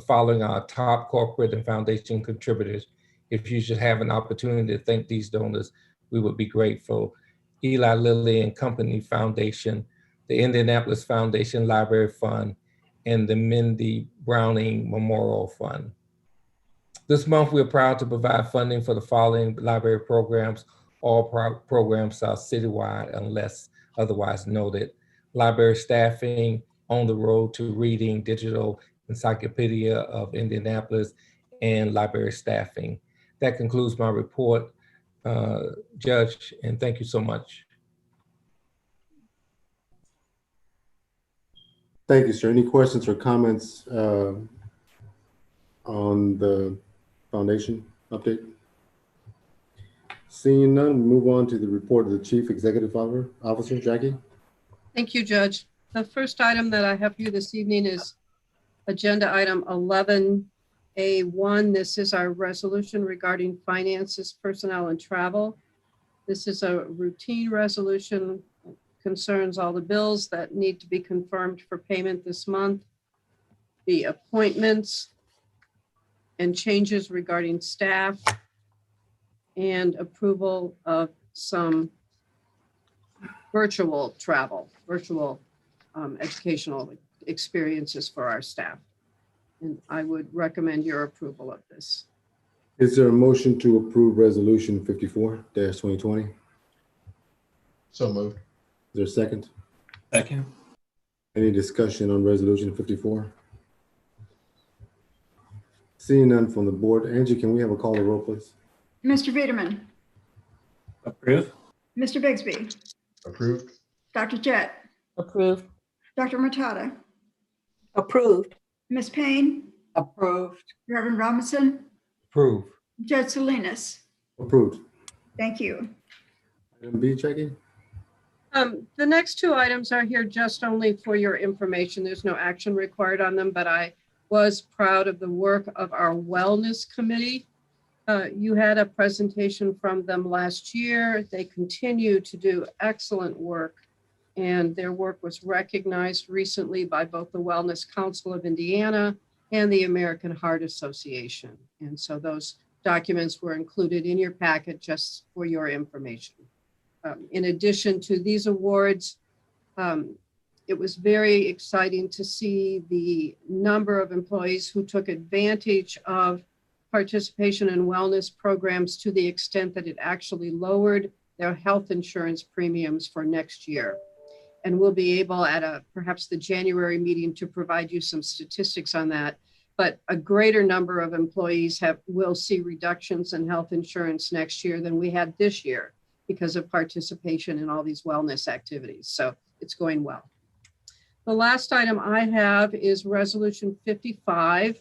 Following our top corporate and foundation contributors, if you should have an opportunity to thank these donors, we would be grateful. Eli Lilly and Company Foundation, the Indianapolis Foundation Library Fund, and the Mindy Browning Memorial Fund. This month, we're proud to provide funding for the following library programs. All programs are citywide unless otherwise noted. Library staffing, On the Road to Reading, Digital Encyclopedia of Indianapolis, and library staffing. That concludes my report, Judge, and thank you so much. Thank you, sir. Any questions or comments on the foundation update? Seeing none, we move on to the report of the Chief Executive Officer, Jackie. Thank you, Judge. The first item that I have here this evening is agenda item 11A1. This is our resolution regarding finances, personnel, and travel. This is a routine resolution, concerns all the bills that need to be confirmed for payment this month, the appointments and changes regarding staff, and approval of some virtual travel, virtual educational experiences for our staff. And I would recommend your approval of this. Is there a motion to approve resolution 54-2020? So moved. Is there a second? Second. Any discussion on resolution 54? Seeing none from the board, Angie, can we have a call to roll, please? Mr. Biederman, Approve. Mr. Bigsby, Approved. Dr. Jett, Approved. Dr. Matata, Approved. Ms. Payne, Approved. Reverend Robinson, Approve. Judge Salinas. Approved. Thank you. Item B, Jackie? The next two items are here just only for your information. There's no action required on them, but I was proud of the work of our Wellness Committee. You had a presentation from them last year. They continue to do excellent work, and their work was recognized recently by both the Wellness Council of Indiana and the American Heart Association. And so those documents were included in your packet just for your information. In addition to these awards, it was very exciting to see the number of employees who took advantage of participation in wellness programs to the extent that it actually lowered their health insurance premiums for next year. And we'll be able at perhaps the January meeting to provide you some statistics on that. But a greater number of employees will see reductions in health insurance next year than we had this year because of participation in all these wellness activities. So it's going well. The last item I have is Resolution 55.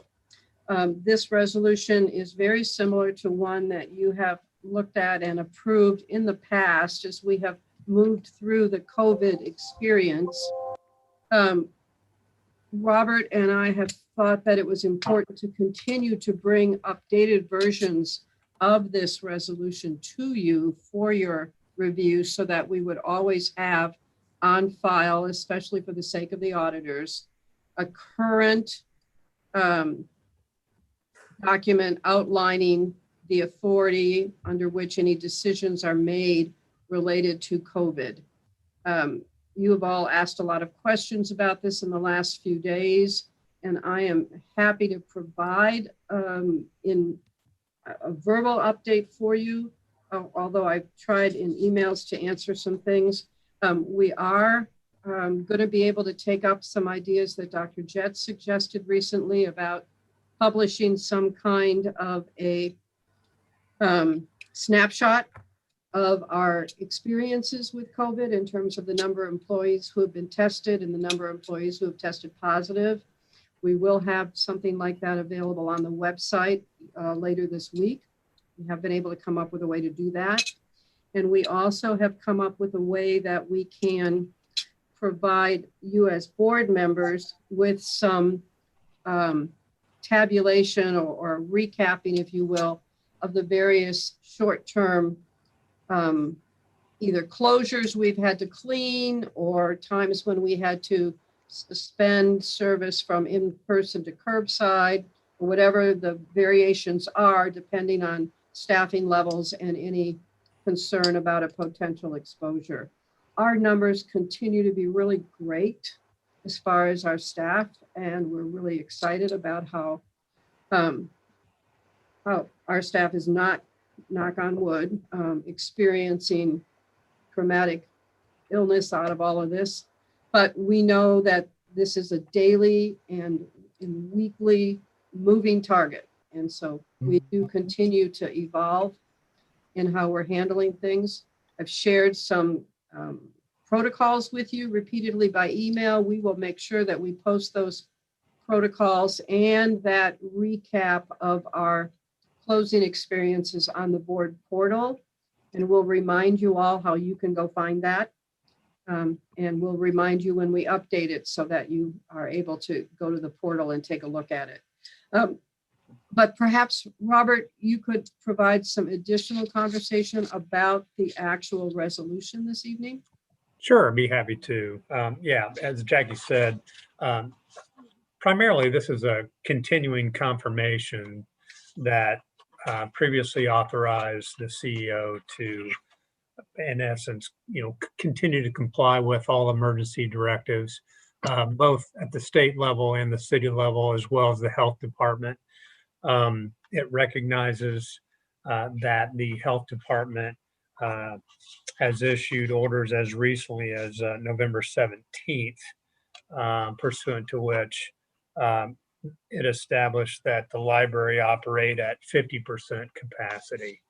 This resolution is very similar to one that you have looked at and approved in the past as we have moved through the COVID experience. Robert and I have thought that it was important to continue to bring updated versions of this resolution to you for your review so that we would always have on file, especially for the sake of the auditors, a current document outlining the authority under which any decisions are made related to COVID. You have all asked a lot of questions about this in the last few days, and I am happy to provide in a verbal update for you, although I've tried in emails to answer some things. We are going to be able to take up some ideas that Dr. Jett suggested recently about publishing some kind of a snapshot of our experiences with COVID in terms of the number of employees who have been tested and the number of employees who have tested positive. We will have something like that available on the website later this week. We have been able to come up with a way to do that. And we also have come up with a way that we can provide you as board members with some tabulation or recapping, if you will, of the various short-term either closures we've had to clean or times when we had to suspend service from in-person to curbside, or whatever the variations are, depending on staffing levels and any concern about a potential exposure. Our numbers continue to be really great as far as our staff, and we're really excited about how our staff is not, knock on wood, experiencing traumatic illness out of all of this. But we know that this is a daily and weekly moving target. And so we do continue to evolve in how we're handling things. I've shared some protocols with you repeatedly by email. We will make sure that we post those protocols and that recap of our closing experiences on the board portal. And we'll remind you all how you can go find that. And we'll remind you when we update it so that you are able to go to the portal and take a look at it. But perhaps, Robert, you could provide some additional conversation about the actual resolution this evening. Sure, I'd be happy to. Yeah, as Jackie said, primarily this is a continuing confirmation that previously authorized the CEO to, in essence, continue to comply with all emergency directives both at the state level and the city level, as well as the health department. It recognizes that the health department has issued orders as recently as November 17th, pursuant to which it established that the library operate at 50% capacity.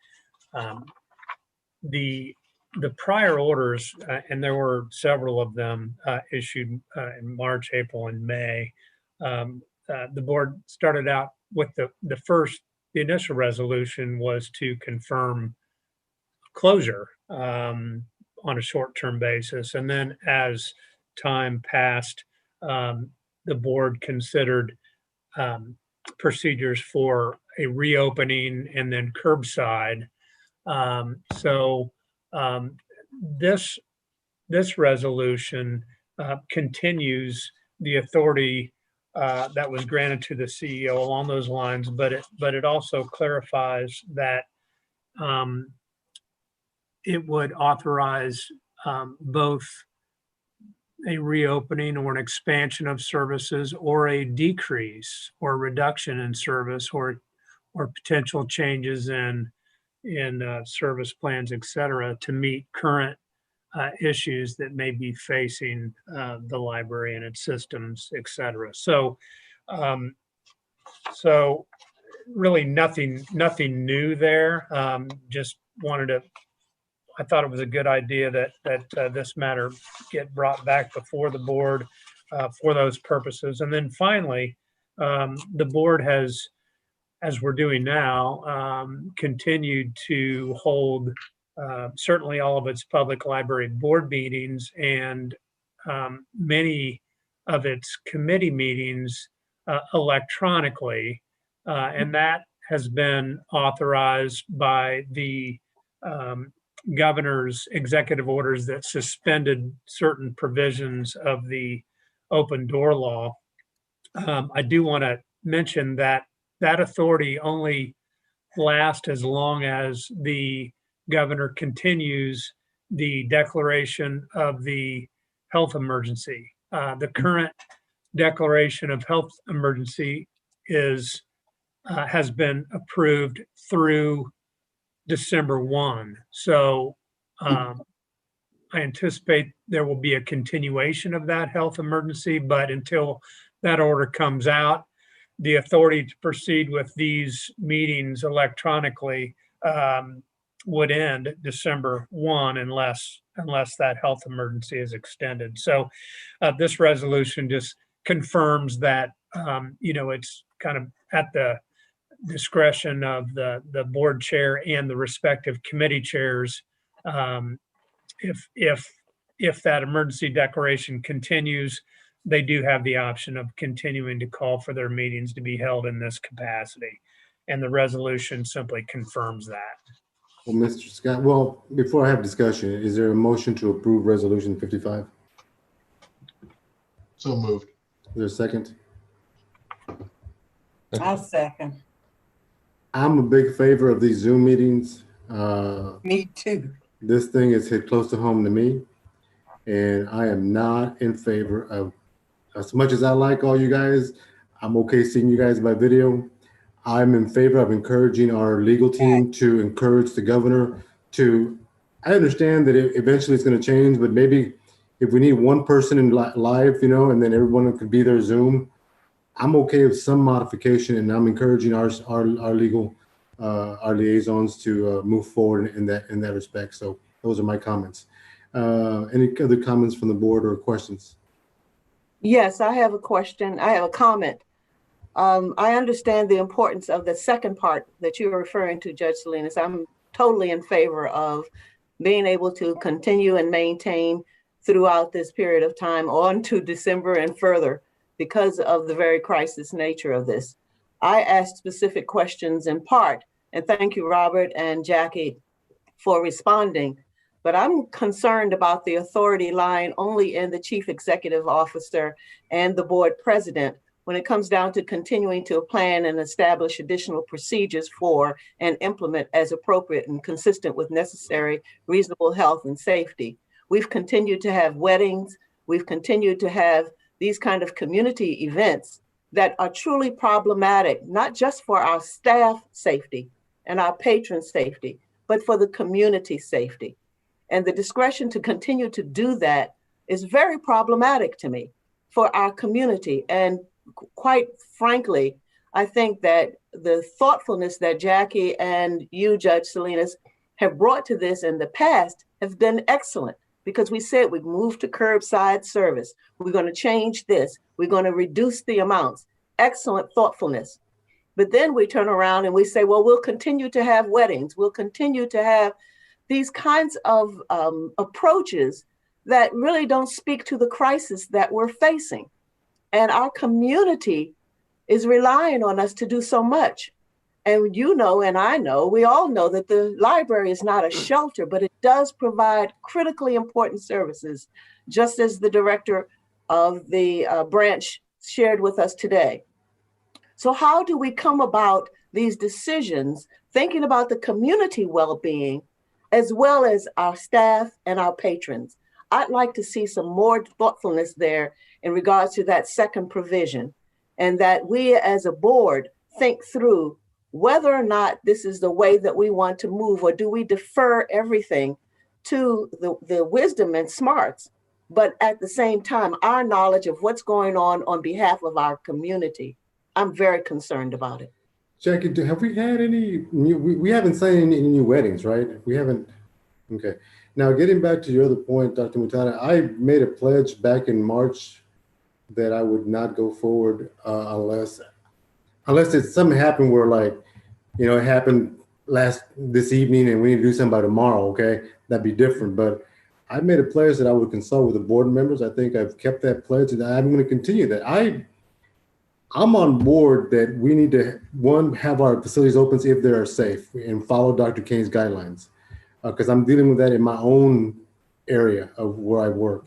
The prior orders, and there were several of them issued in March, April, and May. The board started out with the initial resolution was to confirm closure on a short-term basis. And then as time passed, the board considered procedures for a reopening and then curbside. This resolution continues the authority that was granted to the CEO along those lines, but it also clarifies that it would authorize both a reopening or an expansion of services, or a decrease or reduction in service, or potential changes in service plans, et cetera, to meet current issues that may be facing the library and its systems, et cetera. So really nothing new there. Just I thought it was a good idea that this matter get brought back before the board for those purposes. And then finally, the board has, as we're doing now, continued to hold certainly all of its public library board meetings and many of its committee meetings electronically. And that has been authorized by the governor's executive orders that suspended certain provisions of the open door law. I do want to mention that authority only lasts as long as the governor continues the declaration of the health emergency. The current declaration of health emergency has been approved through December 1. So I anticipate there will be a continuation of that health emergency, but until that order comes out, the authority to proceed with these meetings electronically would end December 1 unless that health emergency is extended. So this resolution just confirms that it's kind of at the discretion of the board chair and the respective committee chairs. If that emergency declaration continues, they do have the option of continuing to call for their meetings to be held in this capacity. And the resolution simply confirms that. Well, Mr. Scott, before I have discussion, is there a motion to approve resolution 55? So moved. Is there a second? I'll second. I'm a big favor of these Zoom meetings. Me too. This thing is hit close to home to me, and I am not in favor of, as much as I like all you guys, I'm okay seeing you guys by video. I'm in favor of encouraging our legal team to encourage the governor to, I understand that eventually it's going to change, but maybe if we need one person in live, and then everyone could be there Zoom, I'm okay with some modification, and I'm encouraging our legal, our liaisons to move forward in that respect. So those are my comments. Any other comments from the board or questions? Yes, I have a question. I have a comment. I understand the importance of the second part that you were referring to, Judge Salinas. I'm totally in favor of being able to continue and maintain throughout this period of time on to December and further because of the very crisis nature of this. I asked specific questions in part, and thank you, Robert and Jackie, for responding. But I'm concerned about the authority lying only in the chief executive officer and the board president when it comes down to continuing to plan and establish additional procedures for and implement as appropriate and consistent with necessary reasonable health and safety. We've continued to have weddings. We've continued to have these kind of community events that are truly problematic, not just for our staff safety and our patron safety, but for the community safety. And the discretion to continue to do that is very problematic to me for our community. And quite frankly, I think that the thoughtfulness that Jackie and you, Judge Salinas, have brought to this in the past have been excellent, because we said we'd move to curbside service. We're going to change this. We're going to reduce the amounts. Excellent thoughtfulness. But then we turn around and we say, well, we'll continue to have weddings. We'll continue to have these kinds of approaches that really don't speak to the crisis that we're facing. And our community is relying on us to do so much. And you know, and I know, we all know that the library is not a shelter, but it does provide critically important services, just as the director of the branch shared with us today. So how do we come about these decisions, thinking about the community well-being, as well as our staff and our patrons? I'd like to see some more thoughtfulness there in regards to that second provision, and that we as a board think through whether or not this is the way that we want to move, or do we defer everything to the wisdom and smarts, but at the same time, our knowledge of what's going on behalf of our community. I'm very concerned about it. Jackie, have we had any new, we haven't signed any new weddings, right? We haven't, okay. Now, getting back to your other point, Dr. Mutana, I made a pledge back in March that I would not go forward unless it's something happened where, like, you know, it happened this evening and we need to do something by tomorrow, okay? That'd be different. But I made a pledge that I would consult with the board members. I think I've kept that pledge, and I'm going to continue that. I'm on board that we need to, one, have our facilities open if they are safe and follow Dr. Kane's guidelines, because I'm dealing with that in my own area of where I work.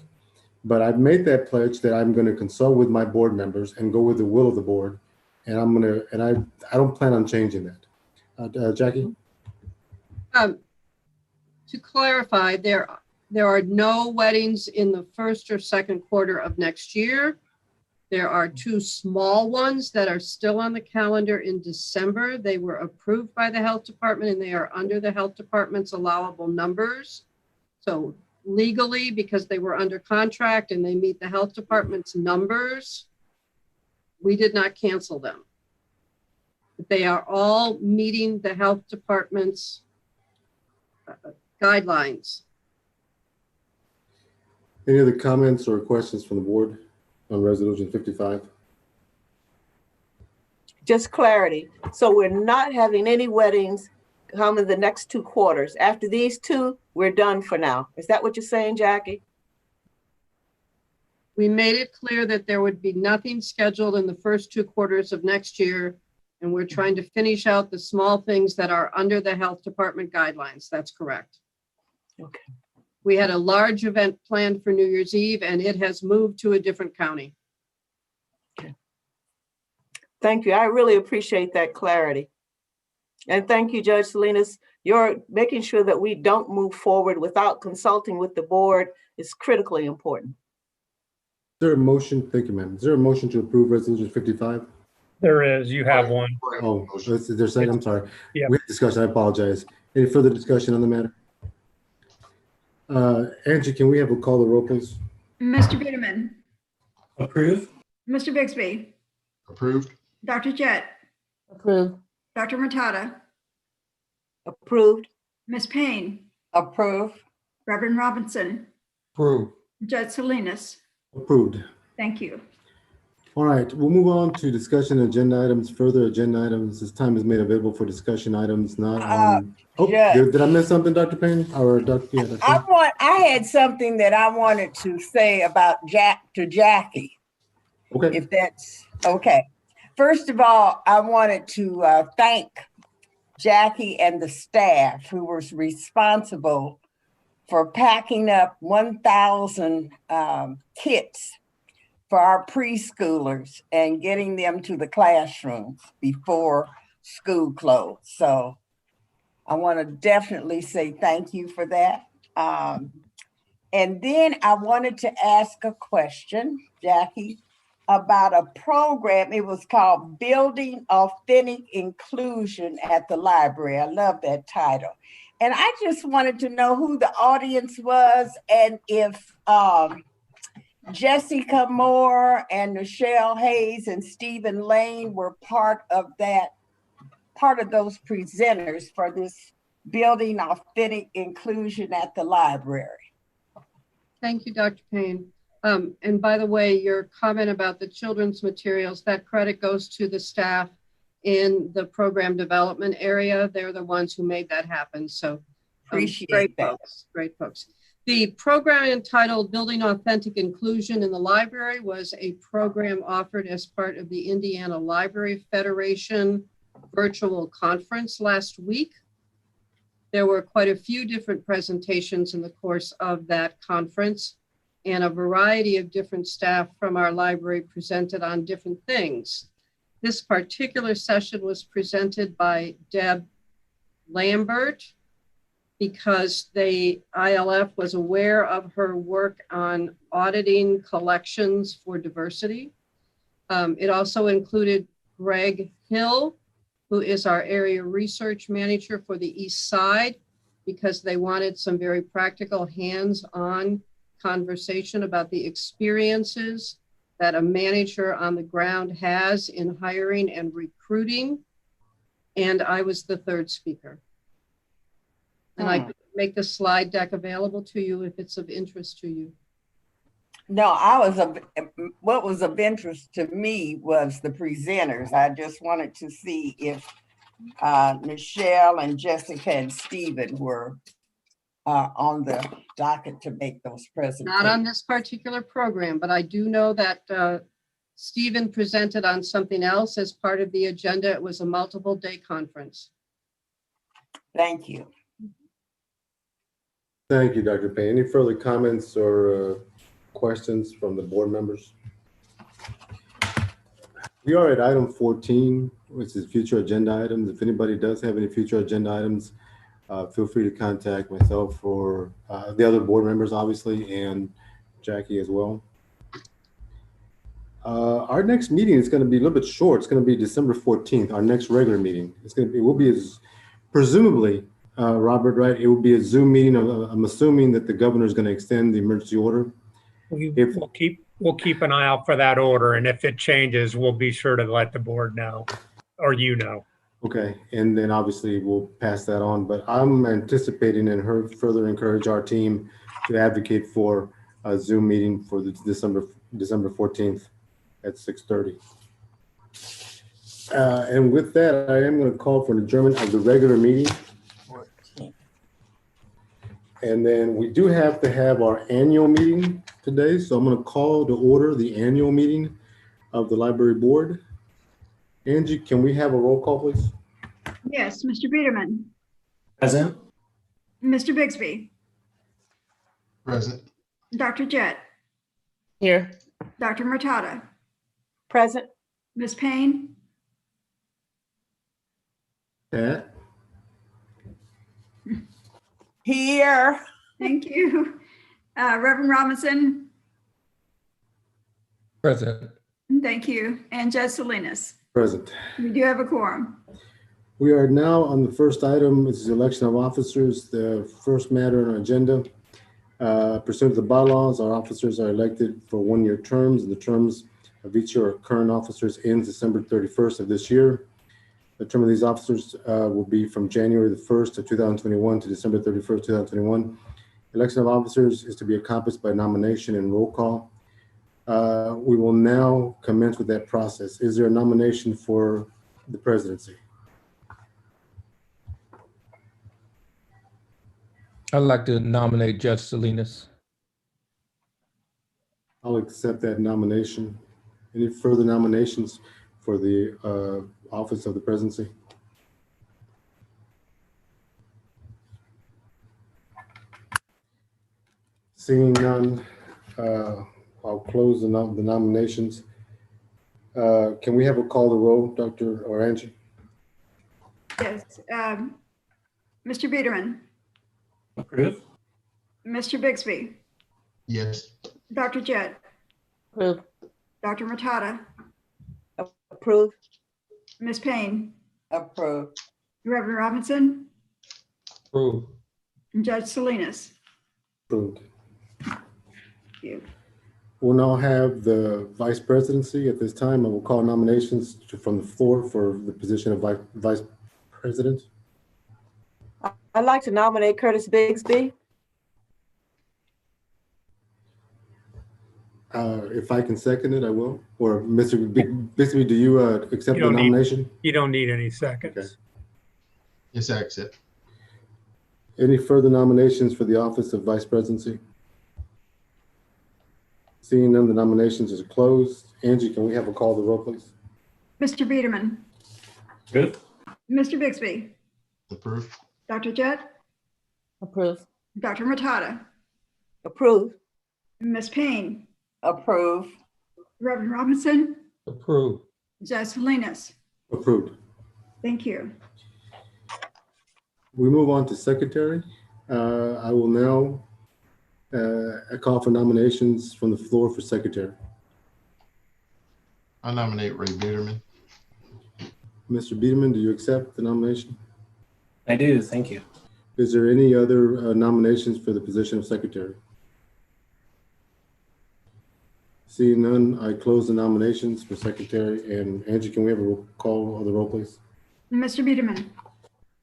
But I've made that pledge that I'm going to consult with my board members and go with the will of the board. And I'm going to, and I don't plan on changing that. Jackie? To clarify, there are no weddings in the first or second quarter of next year. There are two small ones that are still on the calendar in December. They were approved by the health department and they are under the health department's allowable numbers. So legally, because they were under contract and they meet the health department's numbers, we did not cancel them. But they are all meeting the health department's guidelines. Any other comments or questions from the board on resolution 55? Just clarity. So we're not having any weddings come in the next 2 quarters. After these 2, we're done for now. Is that what you're saying, Jackie? We made it clear that there would be nothing scheduled in the first 2 quarters of next year. And we're trying to finish out the small things that are under the health department guidelines. That's correct. Okay. We had a large event planned for New Year's Eve and it has moved to a different county. Okay. Thank you. I really appreciate that clarity. And thank you, Judge Salinas. You're making sure that we don't move forward without consulting with the board is critically important. Is there a motion? Thank you, ma'am. Is there a motion to approve resolution 55? There is. You have one. Oh, is there a second? I'm sorry. Yeah. We had discussion. I apologize. Any further discussion on the matter? Angie, can we have a call the roll, please? Mr. Biederman, Approve. Mr. Bixby, Approved. Dr. Jett, Approved. Dr. Murtada, Approved. Ms. Payne, Approve. Reverend Robinson, Approved. Judge Salinas. Approved. Thank you. All right, we'll move on to discussion agenda items, further agenda items. This time is made available for discussion items, not on. Oh, did I miss something, Dr. Payne? Or Dr. Yeah, Dr. I had something that I wanted to say about Jackie. Okay. If that's okay. First of all, I wanted to thank Jackie and the staff who was responsible for packing up 1,000 kits for our preschoolers and getting them to the classrooms before school closed. So I want to definitely say thank you for that. And then I wanted to ask a question, Jackie, about a program. It was called Building Authentic Inclusion at the Library. I love that title. And I just wanted to know who the audience was and if Jessica Moore and Michelle Hayes and Stephen Lane were part of those presenters for this Building Authentic Inclusion at the Library. Thank you, Dr. Payne. And by the way, your comment about the children's materials, that credit goes to the staff in the program development area. They're the ones who made that happen. So appreciate great that. Folks, great folks. The program entitled Building Authentic Inclusion in the Library was a program offered as part of the Indiana Library Federation virtual conference last week. There were quite a few different presentations in the course of that conference, and a variety of different staff from our library presented on different things. This particular session was presented by Deb Lambert because the ILF was aware of her work on auditing collections for diversity. It also included Greg Hill, who is our area research manager for the East Side, because they wanted some very practical hands-on conversation about the experiences that a manager on the ground has in hiring and recruiting. And I was the third speaker. And I could make the slide deck available to you if it's of interest to you. No, what was of interest to me was the presenters. I just wanted to see if Michelle and Jessica and Stephen were on the docket to make those presentations. Not on this particular program, but I do know that Stephen presented on something else as part of the agenda. It was a multiple day conference. Thank you. Thank you, Dr. Payne. Any further comments or questions from the board members? We are at item 14, which is future agenda items. If anybody does have any future agenda items, feel free to contact myself or the other board members, obviously, and Jackie as well. Our next meeting is going to be a little bit short. It's going to be December 14th, our next regular meeting. It will be presumably, Robert, right? It will be a Zoom meeting. I'm assuming that the governor is going to extend the emergency order. We'll keep an eye out for that order, and if it changes, we'll be sure to let the board know, or you know. Okay, and then obviously we'll pass that on. But I'm anticipating and further encourage our team to advocate for a Zoom meeting for the December 14th at 6:30. And with that, I am going to call for an adjournment of the regular meeting. And then we do have to have our annual meeting today. So I'm going to call to order the annual meeting of the library board. Angie, can we have a roll call, please? Yes, Mr. Biederman. Present. Mr. Bixby. Present. Dr. Jett. Here. Dr. Murtada. Present. Ms. Payne. Pat. Here. Thank you. Reverend Robinson. Present. Thank you. And Judge Salinas. Present. We do have a quorum. We are now on the first item, which is election of officers. The first matter on our agenda. Pursuant to the bylaws, our officers are elected for one-year terms, and the terms of each of our current officers ends December 31st of this year. The term of these officers will be from January the 1st of 2021 to December 31st, 2021. Election of officers is to be accomplished by nomination and roll call. We will now commence with that process. Is there a nomination for the presidency? I'd like to nominate Judge Salinas. I'll accept that nomination. Any further nominations for the office of the presidency? Seeing none, I'll close the nominations. Can we have a call to roll, Dr. or Angie? Yes. Mr. Biederman. Approve. Mr. Bixby. Yes. Dr. Jett, Approve. Dr. Matata, Approve. Ms. Payne, Approve. Reverend Robinson, Approve. and Judge Salinas. Approved. Thank you. We'll now have the vice presidency. At this time, I will call nominations from the floor for the position of vice president. I'd like to nominate Curtis Bigsby. If I can second it, I will. Or Mr. Bixby, do you accept the nomination? You don't need any seconds. Okay. Yes, I accept. Any further nominations for the office of vice presidency? Seeing none, the nominations is closed. Angie, can we have a call to roll, please? Mr. Biederman, Approve. Mr. Bixby, Approve. Dr. Jett, Approve. Dr. Matata, Approve. Ms. Payne, Approve. Reverend Robinson, Approve. Judge Salinas. Approved. Thank you. We move on to secretary. I will now call for nominations from the floor for secretary. I nominate Ray Biederman. Mr. Biederman, do you accept the nomination? I do. Thank you. Is there any other nominations for the position of secretary? Seeing none, I close the nominations for secretary. And Angie, can we have a call of the roll, please? Mr. Biederman,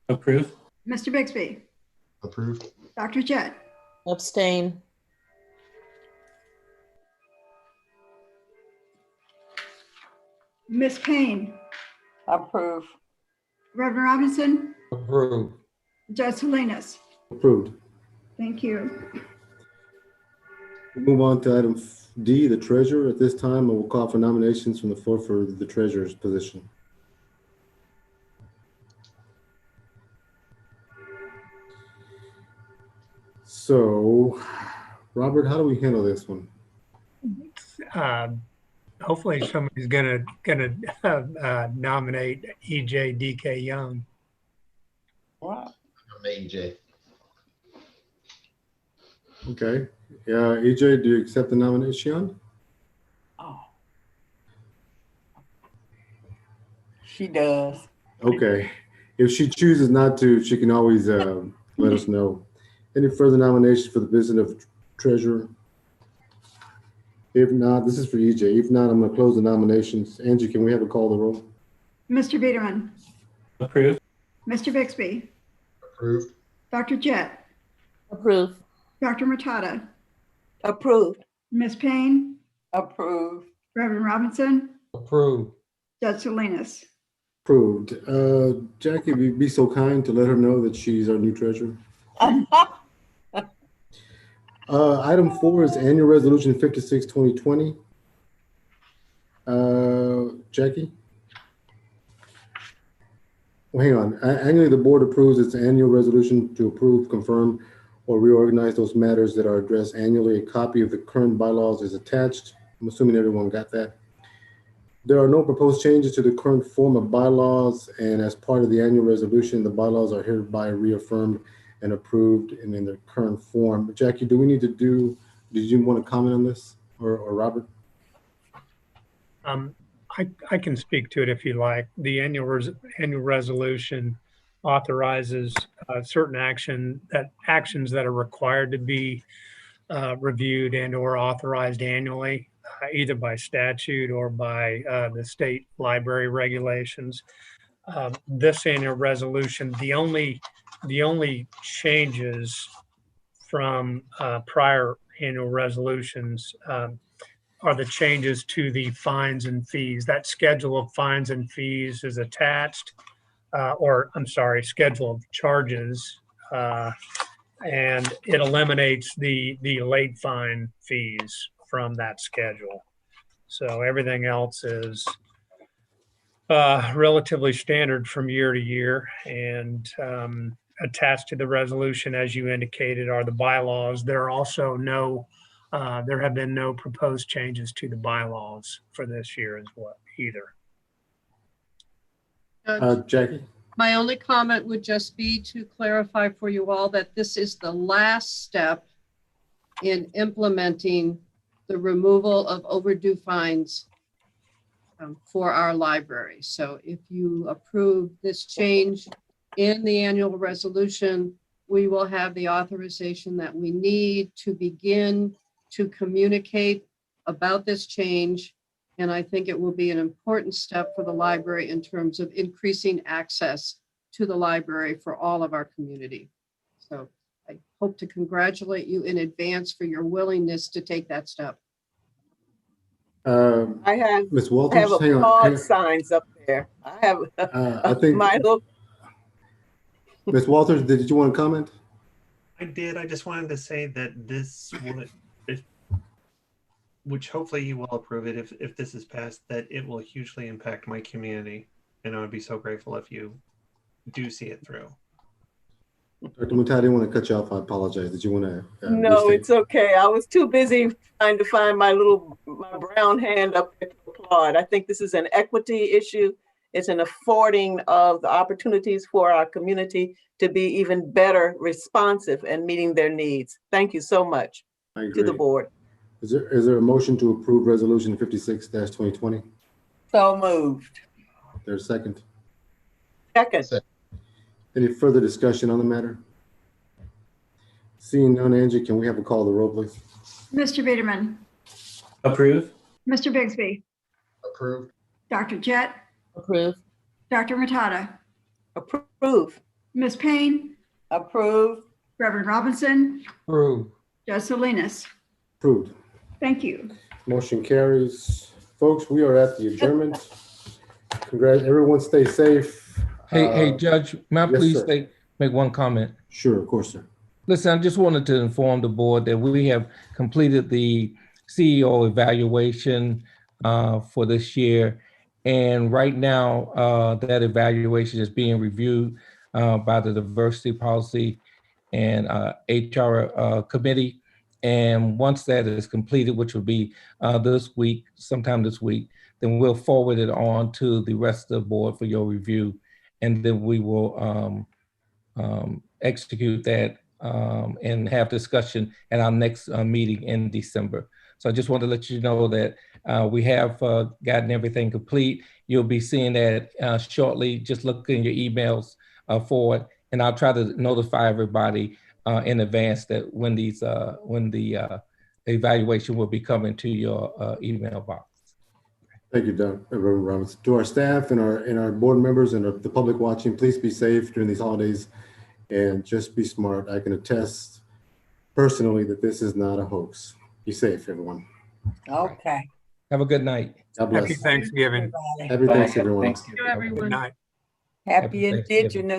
Approve. Mr. Bixby, Approved. Dr. Jett, Abstain. Ms. Payne, Approve. Reverend Robinson, Approve. Judge Salinas. Approved. Thank you. We move on to item D, the treasurer. At this time, I will call for nominations from the floor for the treasurer's position. So, Robert, how do we handle this one? Hopefully somebody's gonna nominate EJ DK Young. Wow. EJ. Okay. EJ, do you accept the nomination? Oh. She does. Okay. If she chooses not to, she can always let us know. Any further nominations for the position of treasurer? If not, this is for EJ. If not, I'm going to close the nominations. Angie, can we have a call to roll? Mr. Biederman, Approve. Mr. Bixby, Approved. Dr. Jett, Approve. Dr. Matata, Approved. Ms. Payne, Approve. Reverend Robinson, Approve. Judge Salinas. Approved. Jackie, be so kind to let her know that she's our new treasurer. Item 4 is annual resolution 56, 2020. Jackie? Well, hang on. Annually, the board approves its annual resolution to approve, confirm, or reorganize those matters that are addressed annually. A copy of the current bylaws is attached. I'm assuming everyone got that. There are no proposed changes to the current form of bylaws, and as part of the annual resolution, the bylaws are hereby reaffirmed and approved and in their current form. Jackie, did you want to comment on this, or Robert? I can speak to it if you like. The annual resolution authorizes certain actions that are required to be reviewed and or authorized annually, either by statute or by the state library regulations. This annual resolution, the only changes from prior annual resolutions are the changes to the fines and fees. That schedule of fines and fees is attached, schedule of charges, and it eliminates the late fine fees from that schedule. So everything else is relatively standard from year to year, and attached to the resolution, as you indicated, are the bylaws. There are also there have been no proposed changes to the bylaws for this year as well either. Jackie? My only comment would just be to clarify for you all that this is the last step in implementing the removal of overdue fines for our library. So if you approve this change in the annual resolution, we will have the authorization that we need to begin to communicate about this change. And I think it will be an important step for the library in terms of increasing access to the library for all of our community. So I hope to congratulate you in advance for your willingness to take that step. I have Ms. Walters, hang on. applaud signs up there. I have I think my little. Ms. Walters, did you want to comment? I did. I just wanted to say that this would, which hopefully you will approve it if this is passed, that it will hugely impact my community. And I would be so grateful if you do see it through. Dr. Mutai, I didn't want to cut you off. I apologize. Did you want to? No, it's okay. I was too busy trying to find my brown hand up there to applaud. I think this is an equity issue. It's an affording of the opportunities for our community to be even better responsive and meeting their needs. Thank you so much to the board. Is there a motion to approve resolution 56-2020? So moved. There's a second. Second. Any further discussion on the matter? Seeing none, Angie, can we have a call to the roll, please? Mr. Biederman, Approve. Mr. Bigsby, Approved. Dr. Jett, Approve. Dr. Matata, Approve. Ms. Payne, Approved. Reverend Robinson, Approve. Judge Salinas. Approved. Thank you. Motion carries. Folks, we are at the adjournment. Congrats, everyone stay safe. Hey, Judge, may I yes, please sir. make one comment? Sure, of course, sir. Listen, I just wanted to inform the board that we have completed the CEO evaluation for this year. And right now, that evaluation is being reviewed by the Diversity Policy and HR Committee. And once that is completed, which will be this week, sometime this week, then we'll forward it on to the rest of the board for your review. And then we will execute that and have discussion at our next meeting in December. So I just want to let you know that we have gotten everything complete. You'll be seeing that shortly. Just look in your emails for it, and I'll try to notify everybody in advance that when the evaluation will be coming to your email box. Thank you, Reverend Robinson. To our staff and our board members and the public watching, please be safe during these holidays and just be smart. I can attest personally that this is not a hoax. Be safe, everyone. Okay. Have a good night. God bless. Happy Thanksgiving. Happy Thanksgiving, everyone. Thank you, everyone. Good night. Happy Thanksgiving. Indigenous